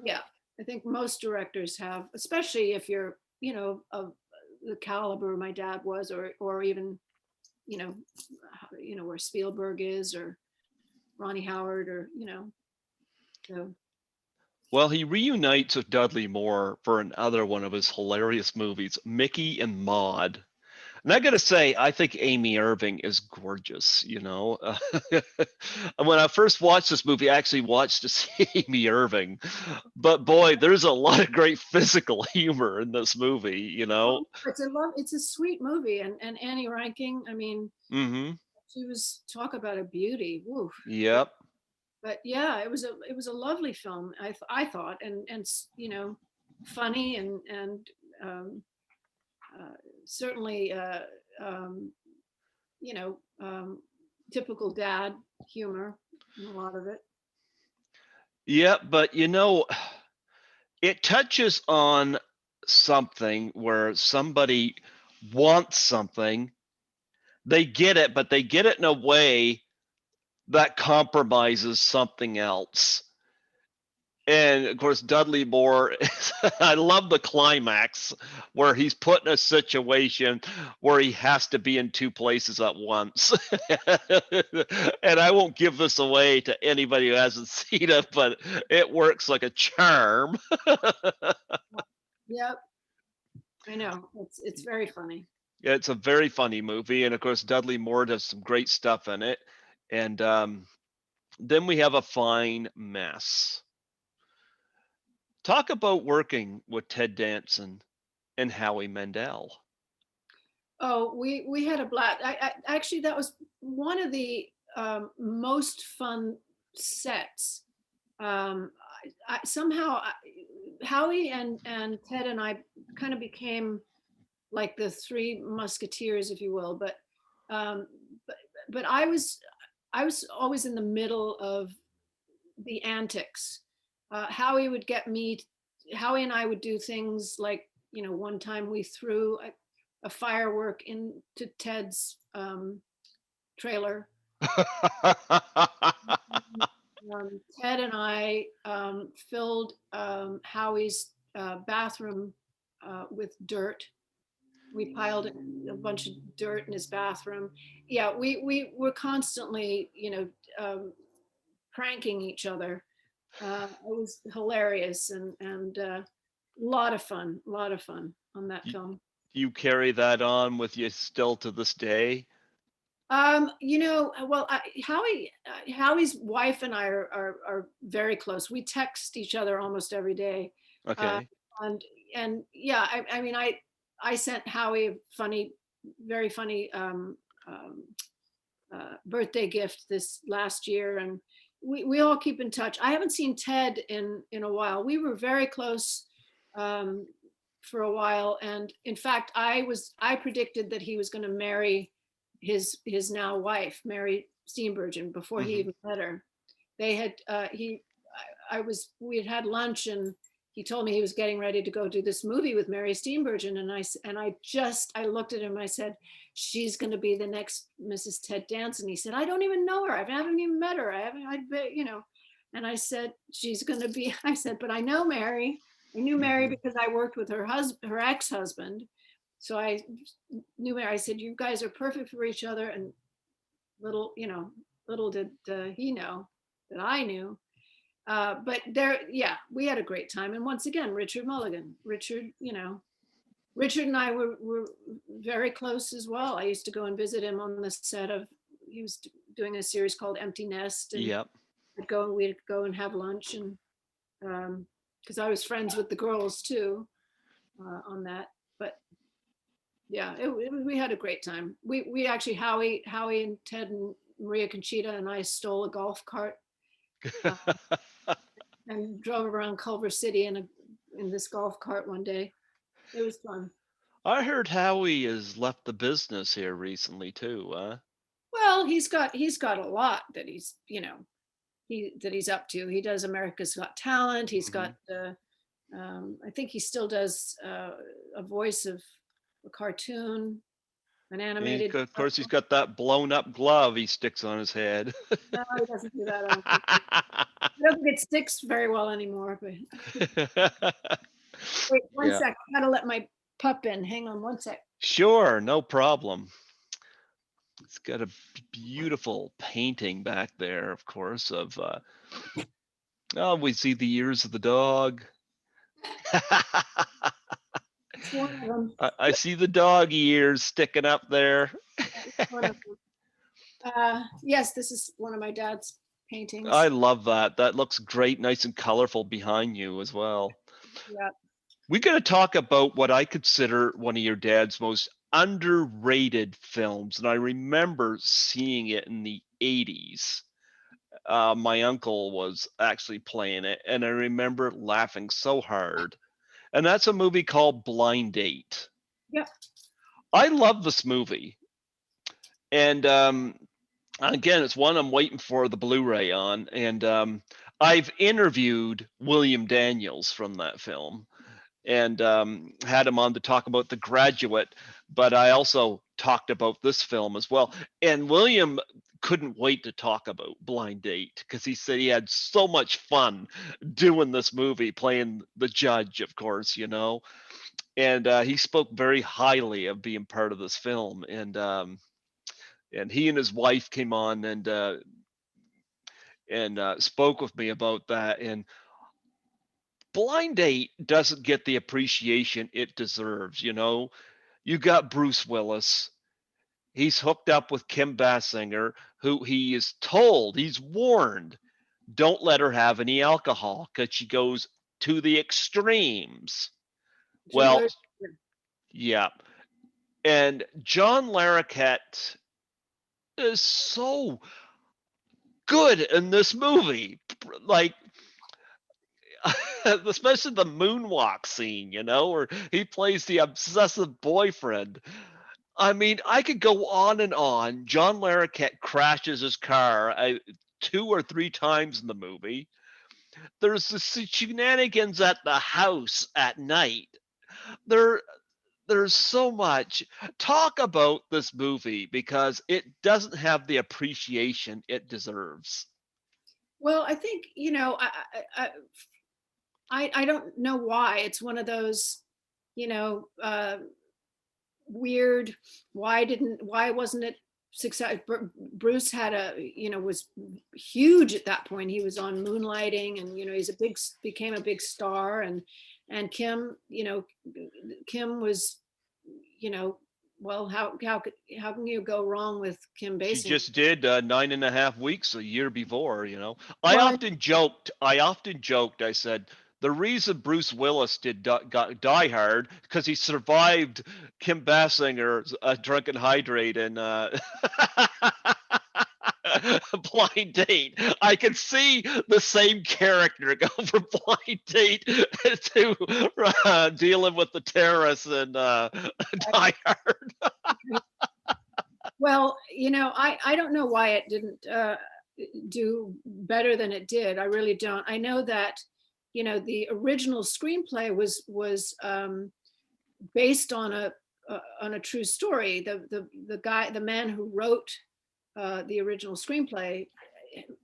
yeah, I think most directors have, especially if you're of the caliber my dad was, or even you know where Spielberg is, or Ronnie Howard, or so. Well, he reunites with Dudley Moore for another one of his hilarious movies, Mickey and Maude. And I got to say, I think Amy Irving is gorgeous. When I first watched this movie, I actually watched to see Amy Irving. But boy, there's a lot of great physical humor in this movie. Oh, it's a sweet movie, and Annie Ranking, I mean, Hmm. she was, talk about a beauty. Woo. Yep. But yeah, it was a lovely film. I thought, and funny, and um, uh, certainly um, you know um, typical dad humor in a lot of it. Yep. But it touches on something where somebody wants something, they get it, but they get it in a way that compromises something else. And of course, Dudley Moore, I love the climax where he's put in a situation where he has to be in two places at once. And I won't give this away to anybody who hasn't seen it, but it works like a charm. Yep, I know, it's very funny. It's a very funny movie. And of course, Dudley Moore does some great stuff in it. And then we have A Fine Mess. Talk about working with Ted Danson and Howie Mandel. Oh, we had a blast. Actually, that was one of the most fun sets. Somehow Howie and Ted and I kind of became like the three musketeers, if you will. Um, but but I was always in the middle of the antics. Howie and I would do things like, one time we threw a firework into Ted's trailer. Ted and I filled Howie's bathroom with dirt. We piled a bunch of dirt in his bathroom. Yeah, we were constantly, pranking each other. It was hilarious and a lot of fun on that You, film. you carry that on with you still to this day? Well, Howie's wife and I are very close. We text each other almost every day. Uh, Okay. and and yeah, I mean, I sent Howie a very funny birthday gift this last year, and we all keep in touch. I haven't seen Ted in a while. We were very close um, for a while, and in fact, I predicted that he was going to marry his now wife, Mary Steenburgen, before he Hmm. even met her. They had he I was we had lunch, and he told me he was getting ready to go do this movie with Mary Steenburgen, and I looked at him and I said, she's going to be the next Mrs. Ted Danson. He said, I don't even know her. I haven't even met her. I haven't I bet you know. And I said, she's going to be. I said, but I know Mary. I knew Mary Hmm. because I worked with her ex-husband. So I knew Mary. I said, you guys are perfect for each other. And little did he know that I knew. But yeah, we had a great time. And once again, Richard Mulligan. Richard and I were very close as well. I used to go and visit him on the set of, he was doing a series called Empty Nest, and Yep. we'd go and have lunch, and because I was friends with the girls too on that. But yeah, we had a great time. We actually, Howie and Ted and Maria Conchita and I stole a golf cart uh, and drove around Culver City in this golf cart one day. It was fun. I heard Howie has left the business here recently too. Well, he's got a lot that he's up to. He does America's Got Talent. He's Hmm. got I think he still does a voice of a cartoon, an animated. Of course, he's got that blown up glove he sticks on his head. No, he doesn't do that. I don't think it sticks very well anymore. But wait, one Yeah. sec. I gotta let my pup in. Hang on one sec. Sure, no problem. It's got a beautiful painting back there, of course, of oh, we see the ears of the dog. It's one of them. I see the dog ears sticking up there. It's one of them. Yes, this is one of my dad's paintings. I love that. That looks great, nice and colorful behind you as well. Yeah. We're going to talk about what I consider one of your dad's most underrated films. And I remember seeing it in the 80s. My uncle was actually playing it, and I remember laughing so hard. And that's a movie called Blind Date. Yeah. I love this movie. And again, it's one I'm waiting for the Blu-ray on. And I've interviewed William Daniels from that film and had him on to talk about The Graduate, but I also talked about this film as well. And William couldn't wait to talk about Blind Date because he said he had so much fun doing this movie, playing the judge, of course, And he spoke very highly of being part of this film. And he and his wife came on and spoke with me about that. And Blind Date doesn't get the appreciation it deserves. You got Bruce Willis. He's hooked up with Kim Basinger, who he's warned, don't let her have any alcohol because she goes to the extremes. She Well, wears. yeah. And John Larroquette is so good in this movie. Like, especially the moonwalk scene, where he plays the obsessive boyfriend. I mean, I could go on and on. John Larroquette crashes his car two or three times in the movie. There's the shenanigans at the house at night. There, there's so much. Talk about this movie because it doesn't have the appreciation it deserves. Well, I think, I don't know why. It's one of those, you know, weird, why wasn't it success? Bruce had was huge at that point. He was on Moonlighting, and became a big star. And Kim, Kim was, you know well, how can you go wrong with Kim She Basinger? just did 9.5 weeks a year before. I Well, often joked. I said the reason Bruce Willis did Die Hard because he survived Kim Basinger's Drunken Hydrate and Blind Date. I can see the same character go from Blind Date to dealing with the terrorists and Die Hard. well, I don't know why it didn't do better than it did. I really don't. I know that the original screenplay was based on a true story. The man who wrote the original screenplay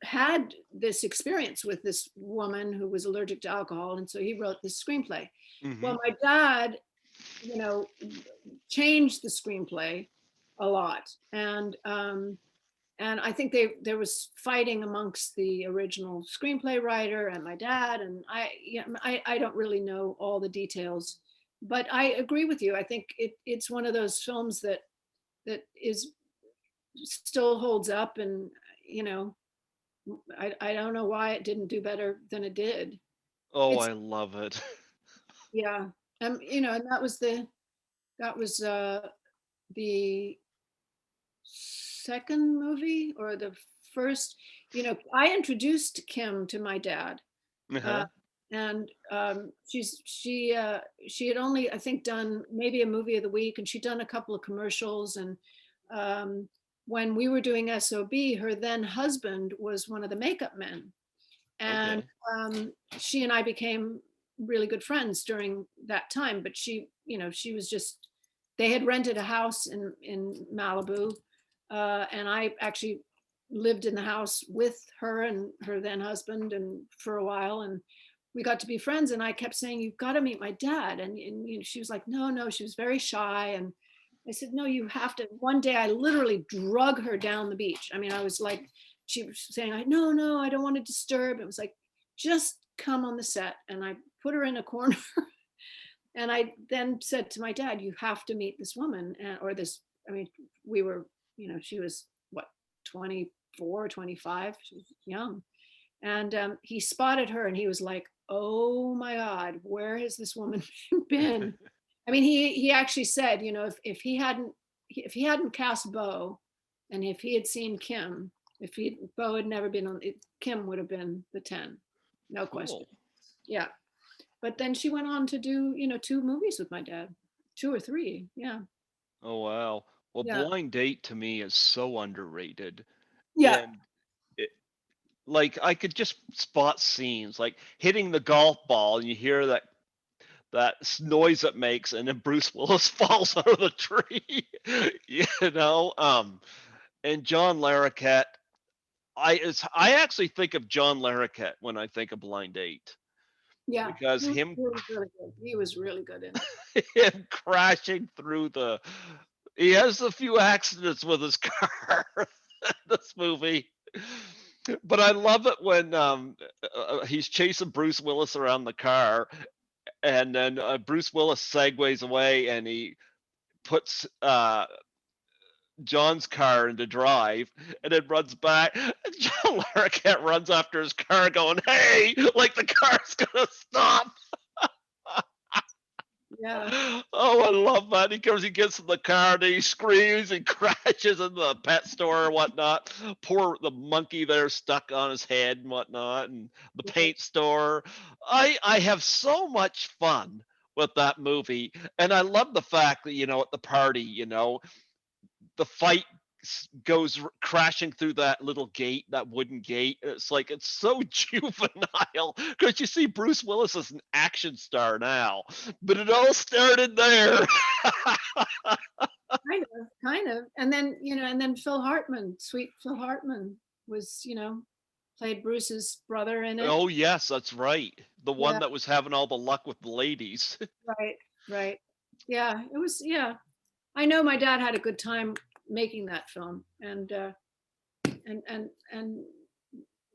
had this experience with this woman who was allergic to alcohol, and so he wrote this screenplay. Hmm. Well, my dad, you know, changed the screenplay a lot, and I think there was fighting amongst the original screenplay writer and my dad, and I don't really know all the details, but I agree with you. I think it's one of those films that is still holds up, and you know I don't know why it didn't do better than it did. Oh, It's I love it. yeah, and that was the second movie or the first. I introduced Kim to my dad, uh, Uh-huh. and she had only, I think, done maybe a movie of the week, and she'd done a couple of commercials. And um, when we were doing S.O.B, her then husband was one of the makeup men, and Okay. she and I became really good friends during that time. But she was just, they had rented a house in Malibu, and I actually lived in the house with her and her then husband, and for a while, and we got to be friends. And I kept saying, "You've got to meet my dad," and she was like, "No, no." She was very shy, and I said, "No, you have to." One day, I literally drug her down the beach. I mean, I was like, she was saying, "No, no, I don't want to disturb." It was like, "Just come on the set," and I put her in a corner. And I then said to my dad, "You have to meet this woman," or this. I mean, we were, she was what, 24, 25. She was young, and he spotted her, and he was like, "Oh my God, where has this woman been?" I mean, he actually said, if he hadn't cast Bo, and if he had seen Kim, if Bo had never been on it, Kim would have been the 10, no question. Cool. Yeah. But then she went on to do, two movies with my dad, two or three. Yeah. Oh, wow. Well, Yeah. Blind Date to me is so underrated. Yeah. And it, like I could just spot scenes like hitting the golf ball and you hear that noise it makes and then Bruce Willis falls out of the tree. you know um and John Larroquette, I actually think of John Larroquette when I think of Blind Date Yeah. because He was really good. He was really good in it. him crashing through the he has a few accidents with his car in this movie. But I love it when he's chasing Bruce Willis around the car, and then Bruce Willis segues away, and he puts John's car into drive, and then runs back. John Larroquette runs after his car, going, "Hey!" Like the car's gonna stop. Yeah. Oh, I love that. He gets in the car and he screams and crashes in the pet store or whatnot. Poor the monkey there stuck on his head and whatnot, and the Right. paint store. I have so much fun with that movie, and I love the fact that at the party, the fight goes crashing through that little gate, that wooden gate. It's like it's so juvenile because you see Bruce Willis is an action star now, but it all started there. Kind of. And then, and then Phil Hartman, sweet Phil Hartman was, played Bruce's brother in it. Oh yes, that's right. The one Yeah, that was having all the luck with the ladies. right, right. Yeah, it was, yeah. I know my dad had a good time making that film, and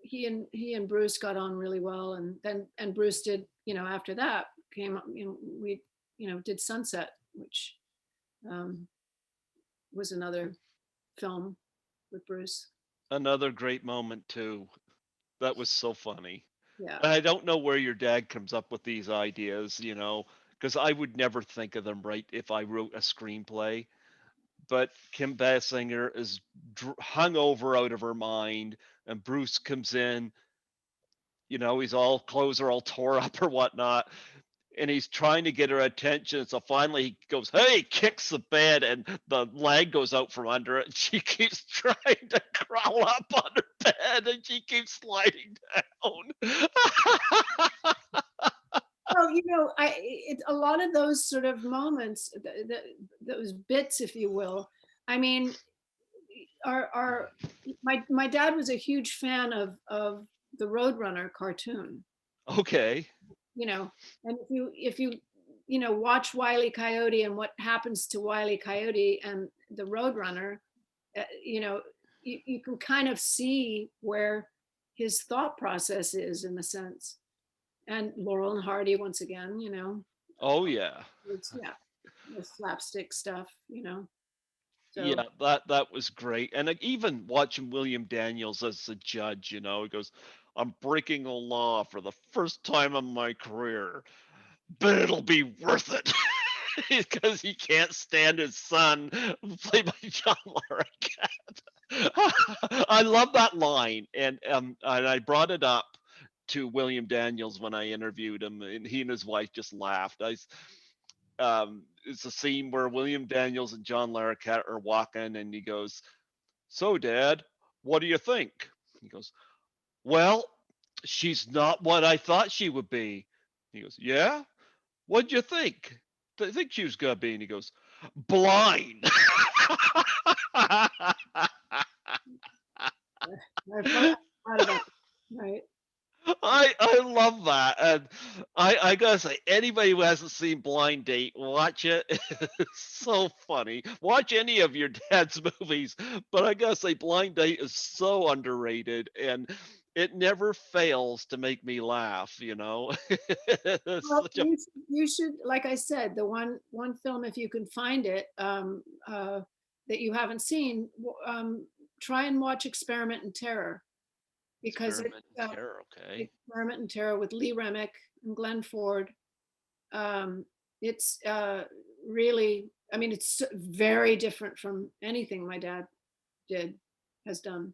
he and Bruce got on really well, and then and Bruce did, after that came up, we, did Sunset, which um, was another film with Bruce. Another great moment too. That was so funny. Yeah. And I don't know where your dad comes up with these ideas, because I would never think of them right if I wrote a screenplay. But Kim Basinger is hung over out of her mind, and Bruce comes in. He's all clothes are all tore up or whatnot, and he's trying to get her attention. So finally, he goes, "Hey!" Kicks the bed, and the leg goes out from under it. And she keeps trying to crawl up on her bed, and she keeps sliding down. Well, a lot of those sort of moments, those bits, if you will. I mean, are my dad was a huge fan of the Roadrunner cartoon. Okay. And if you watch Wile E. Coyote and what happens to Wile E. Coyote and the Roadrunner, uh, you know, you can kind of see where his thought process is in a sense. And Laurel and Hardy once again, Oh yeah. it's, yeah, the slapstick stuff. So Yeah, that was great. And like, even watching William Daniels as the judge, he goes, "I'm breaking the law for the first time in my career, but it'll be worth it." Because he can't stand his son, played by John Larroquette. I love that line, and I brought it up to William Daniels when I interviewed him, and he and his wife just laughed. It's a scene where William Daniels and John Larroquette are walking, and he goes, "So, Dad, what do you think?" He goes, "Well, she's not what I thought she would be." He goes, "Yeah? What'd you think? I think she was gonna be." And he goes, "Blind." I've thought about it, right. I love that, and I gotta say, anybody who hasn't seen Blind Date, watch it. It's so funny. Watch any of your dad's movies, but I gotta say, Blind Date is so underrated, and it never fails to make me laugh. It's Well, such a you should, like I said, the one film, if you can find it, that you haven't seen, try and watch Experiment in Terror, because experiment in terror. Okay. Experiment in Terror with Lee Remick and Glenn Ford. Um, it's really, I mean, it's very different from anything my dad did has done.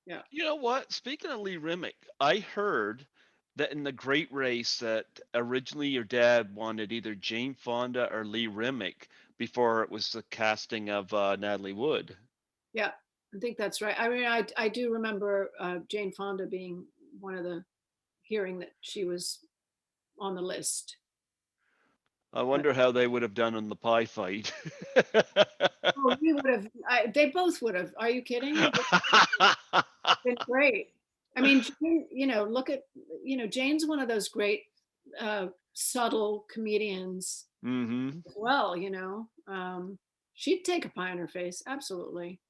Yeah. You know what? Speaking of Lee Remick, I heard that in the Great Race that originally your dad wanted either Jane Fonda or Lee Remick before it was the casting of Natalie Wood. Yeah, I think that's right. I mean, I do remember Jane Fonda being one of the, hearing that she was on the list. I But wonder how they would have done in the pie fight. oh, we would have. They both would have. Are you kidding? It would have been great. I mean, Jane, look at, Jane's one of those great subtle comedians Hmm. as well. She'd take a pie on her face, absolutely.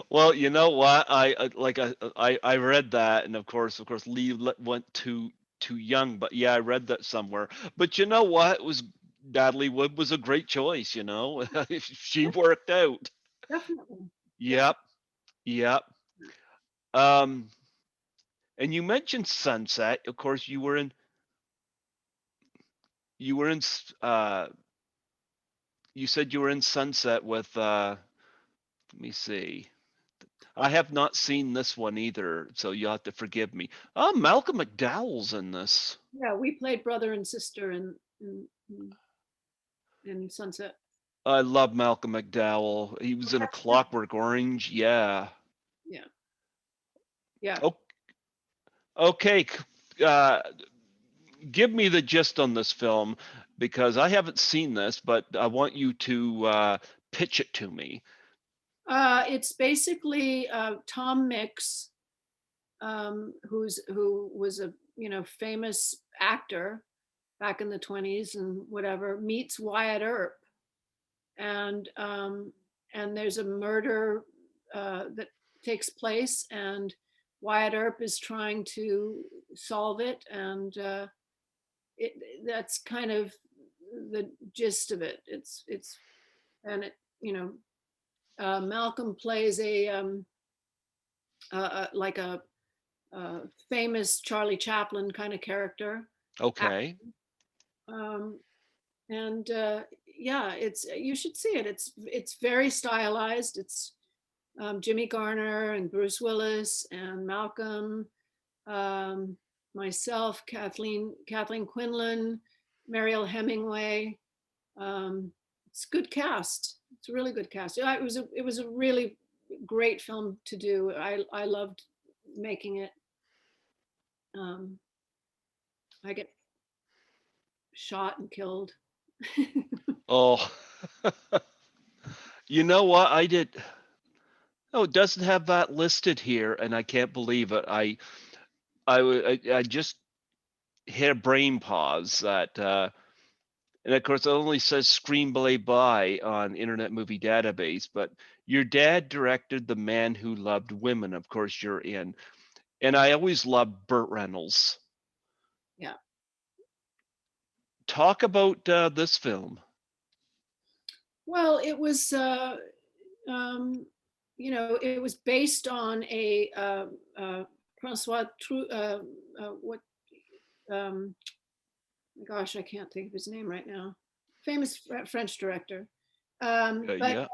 Well, you know what? I read that, and of course, Lee went too young. But yeah, I read that somewhere. But you know what? It was Natalie Wood was a great choice. She worked out. Definitely. Yeah. Yep, yep. Um, and you mentioned Sunset. Of course, you were in you were in you said you were in Sunset with let me see. I have not seen this one either, so you'll have to forgive me. Oh, Malcolm McDowell's in this. Yeah, we played brother and sister in Sunset. I love Malcolm McDowell. He was in A Clockwork Orange. Yeah. Yeah, yeah. Oh, okay. Uh, give me the gist on this film because I haven't seen this, but I want you to pitch it to me. It's basically Tom Mix, who was a famous actor back in the 20s and whatever, meets Wyatt Earp, and there's a murder that takes place, and Wyatt Earp is trying to solve it, and it that's kind of the gist of it. It's and it Malcolm plays like a famous Charlie Chaplin kind of character. Okay. Um, and yeah, it's you should see it. It's very stylized. It's Jimmy Garner and Bruce Willis and Malcolm, um, myself, Kathleen Quinlan, Mariel Hemingway. Um, it's a good cast. It's a really good cast. Yeah, it was a really great film to do. I loved making it. Um, I get shot and killed. Oh, you know what? I did. Oh, it doesn't have that listed here, and I can't believe it. I just hit a brain pause that, and of course, it only says screenplay by on Internet Movie Database. But your dad directed The Man Who Loved Women. Of course, you're in, and I always loved Burt Reynolds. Yeah. Talk about this film. Well, it was, it was based on a Francois what, um, gosh, I can't think of his name right now. Famous French director. But Yeah.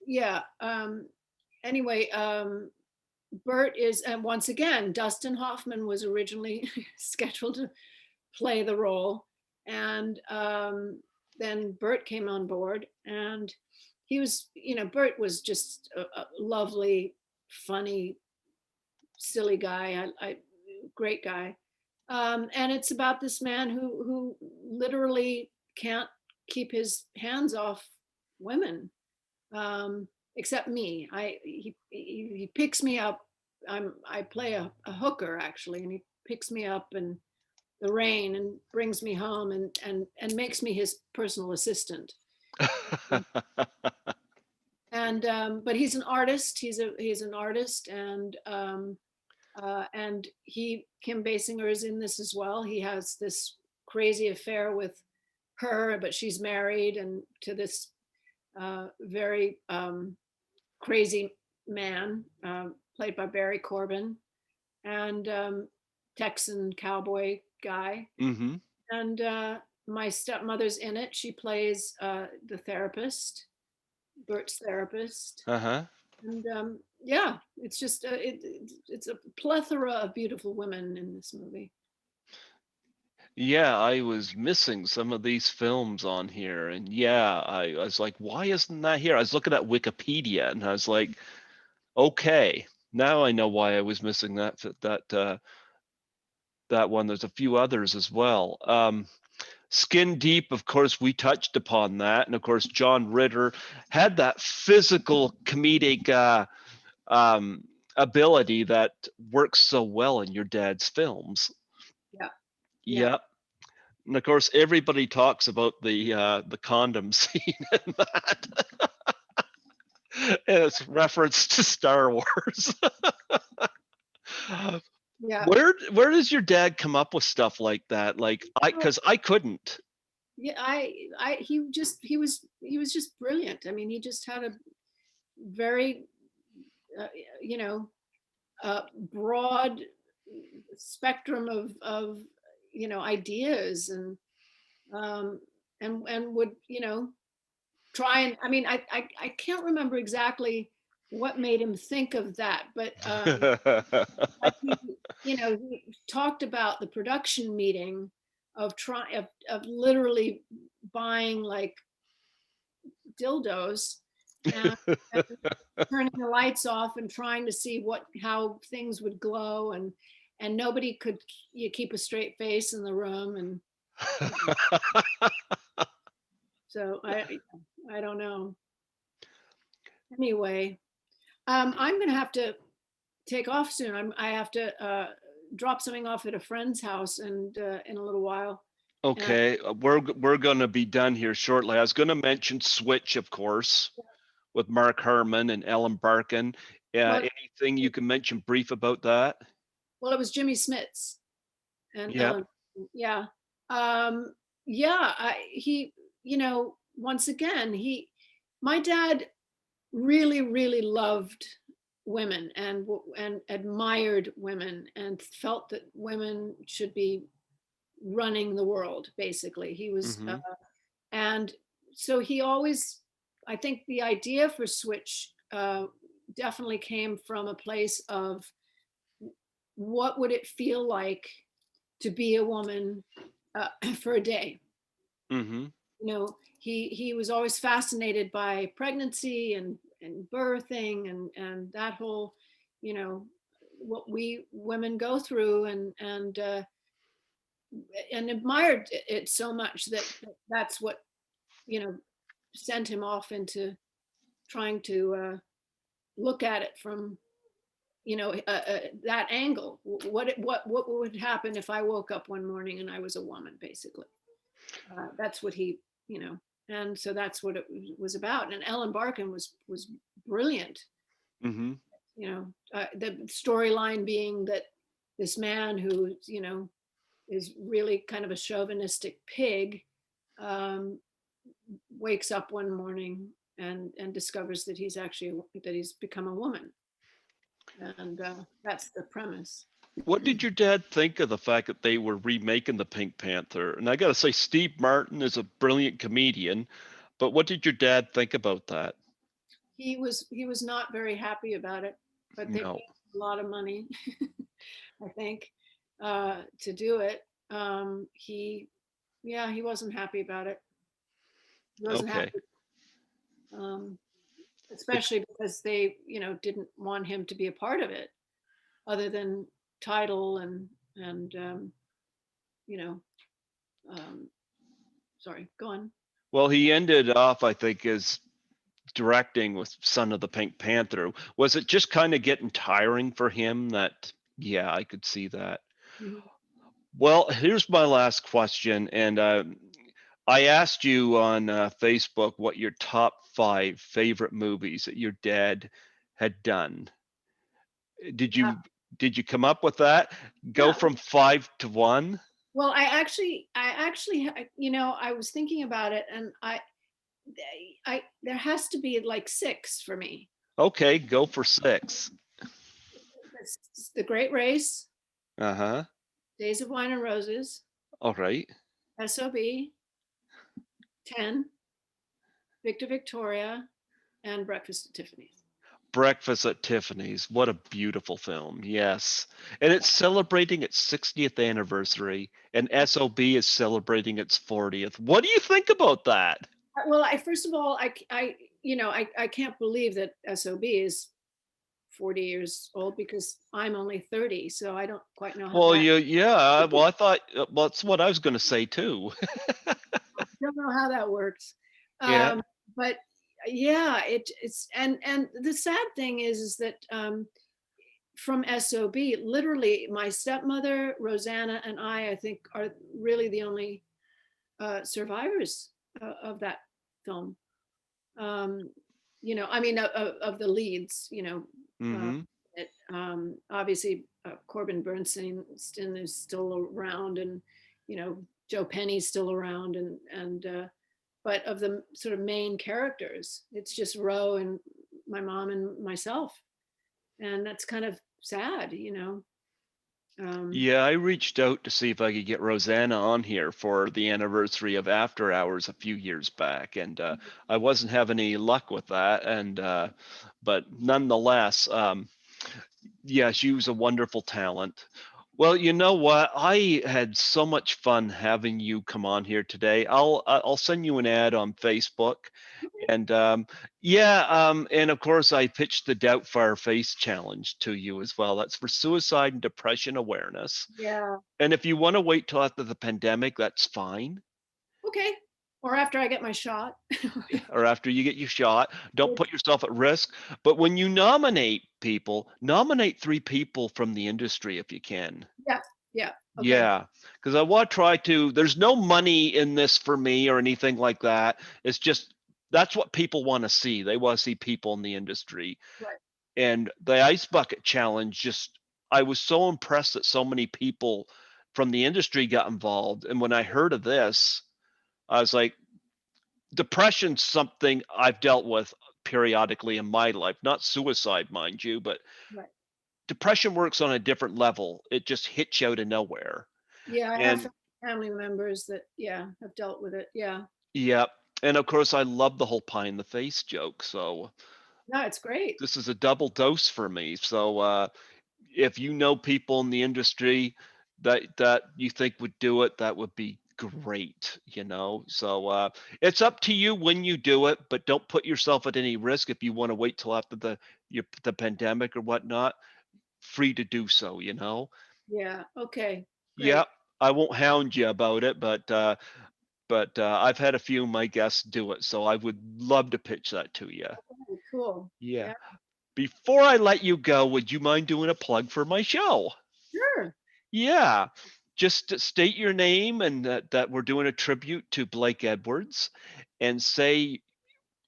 yeah. Anyway, Bert is, and once again, Dustin Hoffman was originally scheduled to play the role, and then Bert came on board, and he was, Bert was just a lovely, funny, silly guy. I great guy. And it's about this man who literally can't keep his hands off women, except me. He picks me up. I play a hooker actually, and he picks me up in the rain and brings me home, and makes me his personal assistant. And but he's an artist. He's an artist, and Kim Basinger is in this as well. He has this crazy affair with her, but she's married and to this very crazy man, played by Barry Corbin, and Texan cowboy guy. Mm-hmm. And my stepmother's in it. She plays the therapist, Bert's therapist. Uh-huh. And yeah, it's just it's a plethora of beautiful women in this movie. Yeah, I was missing some of these films on here, and yeah, I was like, why isn't that here? I was looking at Wikipedia, and I was like, okay, now I know why I was missing that one. There's a few others as well. Skin Deep, of course, we touched upon that, and of course, John Ritter had that physical comedic um, ability that works so well in your dad's films. Yeah, yeah, Yep. And of course, everybody talks about the condom scene in that. And it's reference to Star Wars. yeah. Where does your dad come up with stuff like that? Like Well, because I couldn't. yeah, he was just brilliant. I mean, he just had a very, uh, you know, broad spectrum of ideas, and um, and would, try and, I mean, I can't remember exactly what made him think of that, but like he talked about the production meeting of of literally buying like dildos and turning the lights off and trying to see how things would glow, and nobody could keep a straight face in the room, and so I don't know. Anyway, I'm gonna have to take off soon. I have to drop something off at a friend's house, and in a little while. And Okay, we're going to be done here shortly. I was going to mention Switch, of course, with Mark Herman and Ellen Barkin. well, Anything you can mention brief about that? it was Jimmy Smits and Yep. Ellen. Yeah, um, yeah. He, once again, my dad really, really loved women and admired women and felt that women should be running the world. Basically, he was, Mm-hmm. and so he always, I think, the idea for Switch definitely came from a place of what would it feel like to be a woman for a day. Mm-hmm. He was always fascinated by pregnancy and birthing and that whole, you know, what we women go through, and admired it so much that that's what, you know, sent him off into trying to look at it from, that angle. What would happen if I woke up one morning and I was a woman, basically. That's what he, and so that's what it was about. And Ellen Barkin was brilliant. Mm-hmm. The storyline being that this man who, is really kind of a chauvinistic pig, um, wakes up one morning and discovers that he's become a woman, and that's the premise. What did your dad think of the fact that they were remaking the Pink Panther? And I got to say, Steve Martin is a brilliant comedian, but what did your dad think about that? He was not very happy about it, but they No. paid a lot of money, I think, to do it. He, yeah, he wasn't happy about it. He wasn't Okay. happy, um, It's especially because they, didn't want him to be a part of it, other than title and you know, um, sorry, go on. well, he ended off, I think, as directing with Son of the Pink Panther. Was it just kind of getting tiring for him that, yeah, I could see that. Mhm. Well, here's my last question. And I asked you on Facebook what your top 5 favorite movies that your dad had done. Did Yeah, you did you come up with that? Go yeah. from 5 to 1? Well, I was thinking about it, and there has to be like six for me. Okay, go for 6. It's The Great Race, Uh-huh. Days of Wine and Roses, All right. S.O.B, 10, Victor Victoria, and Breakfast at Tiffany's. Breakfast at Tiffany's. What a beautiful film. Yes. And it's celebrating its 60th anniversary, and SOB is celebrating its 40th. What do you think about that? Well, first of all, I can't believe that S.O.B is 40 years old, because I'm only 30, so I don't quite know how Well, that. yeah. Well, I thought, well, that's what I was going to say too. Don't know how that works. Yeah. But yeah, it's and the sad thing is that from SOB, literally my stepmother, Rosanna, and I think are really the only survivors of that film. Um, I mean, of the leads, uh, Mm-hmm. obviously Corbin Bernstein is still around, and Joe Penny's still around, and but of the sort of main characters, it's just Ro and my mom and myself, and that's kind of sad. Um, Yeah, I reached out to see if I could get Rosanna on here for the anniversary of After Hours a few years back, and I wasn't having any luck with that. And but nonetheless, yeah, she was a wonderful talent. Well, you know what? I had so much fun having you come on here today. I'll send you an ad on Facebook, and yeah, and of course I pitched the Doubtfire Face Challenge to you as well. That's for suicide and depression awareness. yeah. And if you want to wait till after the pandemic, that's fine. Okay. Or after I get my shot. Or after you get your shot, don't put yourself at risk. But when you nominate people, nominate 3 people from the industry if you can. Yeah. Yeah. Okay. Yeah, because I want to try to. There's no money in this for me or anything like that. It's just that's what people want to see. They want to see people in the industry. Right. And the Ice Bucket Challenge, just I was so impressed that so many people from the industry got involved. And when I heard of this, I was like, depression's something I've dealt with periodically in my life, not suicide, mind you, but Right. depression works on a different level. It just hits you out of nowhere. Yeah. I have And family members that, yeah, have dealt with it. Yeah. yeah, and of course I love the whole pie in the face joke. So No, it's great. this is a double dose for me. So if you know people in the industry that you think would do it, that would be great, you know. So it's up to you when you do it, but don't put yourself at any risk. If you want to wait till after the pandemic or whatnot, free to do so, you know. Yeah. Okay. Yeah, Great. I won't hound you about it, but I've had a few of my guests do it, so I would love to pitch that to you. Okay, cool. Yeah. Yeah. Before I let you go, would you mind doing a plug for my show? Sure. Yeah. Just state your name and that we're doing a tribute to Blake Edwards, and say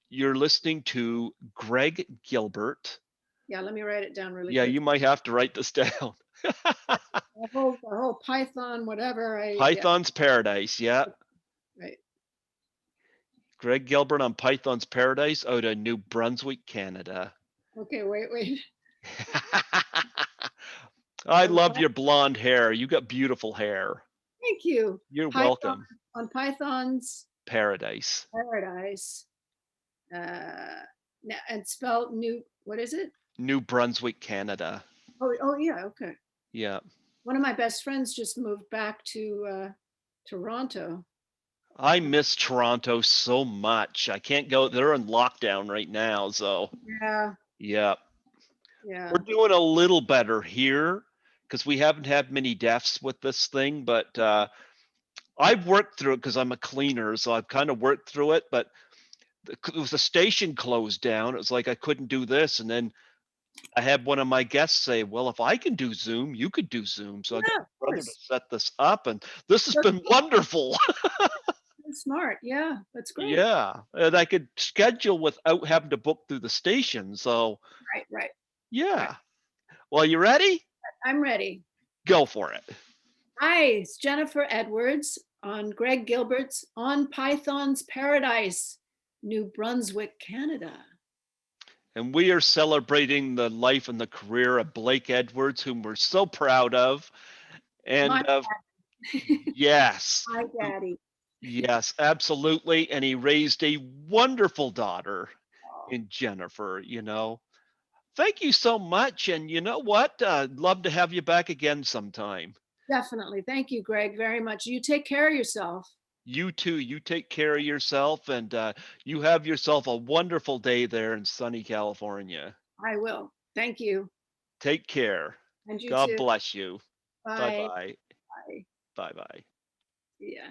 you're listening to Greg Gilbert. Yeah. Let me write it down really Yeah, quick. you might have to write this down. The whole Python, whatever. Yeah. Python's Paradise. Yeah. Right. Greg Gilbert on Python's Paradise out of New Brunswick, Canada. Okay. Wait. I So love your blonde hair. You got beautiful hair. thank you. You're Python welcome. on Python's Paradise. Paradise. And spelled new. What is it? New Brunswick, Canada. Oh yeah. Okay. Yeah. One of my best friends just moved back to Toronto. I miss Toronto so much. I can't go. They're in lockdown right now. So, Yeah. yeah. We're Yeah. doing a little better here because we haven't had many deaths with this thing. But I've worked through it because I'm a cleaner. So I've kind of worked through it. But it was the station closed down. It was like I couldn't do this. And then I had one of my guests say, "Well, if I can do Zoom, you could do Zoom." So I got Yeah. Of my brother to course. set this up, and this has That's been wonderful. smart. Yeah. That's great. Yeah, and I could schedule without having to book through the station. So Right. Right. Right. yeah. Well, you ready? I'm ready. Go for it. Hi, it's Jennifer Edwards on Greg Gilbert's On Python's Paradise, New Brunswick, Canada. And we are celebrating the life and the career of Blake Edwards, whom we're so proud of. My And daddy. yes, My daddy. yes, absolutely. And he raised a wonderful daughter Oh, in Jennifer, you know. Thank you so much. And you know what? Love to have you back again sometime. definitely. Thank you, Greg, very much. You take care of yourself. You too. You take care of yourself, and you have yourself a wonderful day there in sunny California. I will. Thank you. Take care. And you God too. bless you. Bye Bye. bye. Bye. Bye bye. Yeah.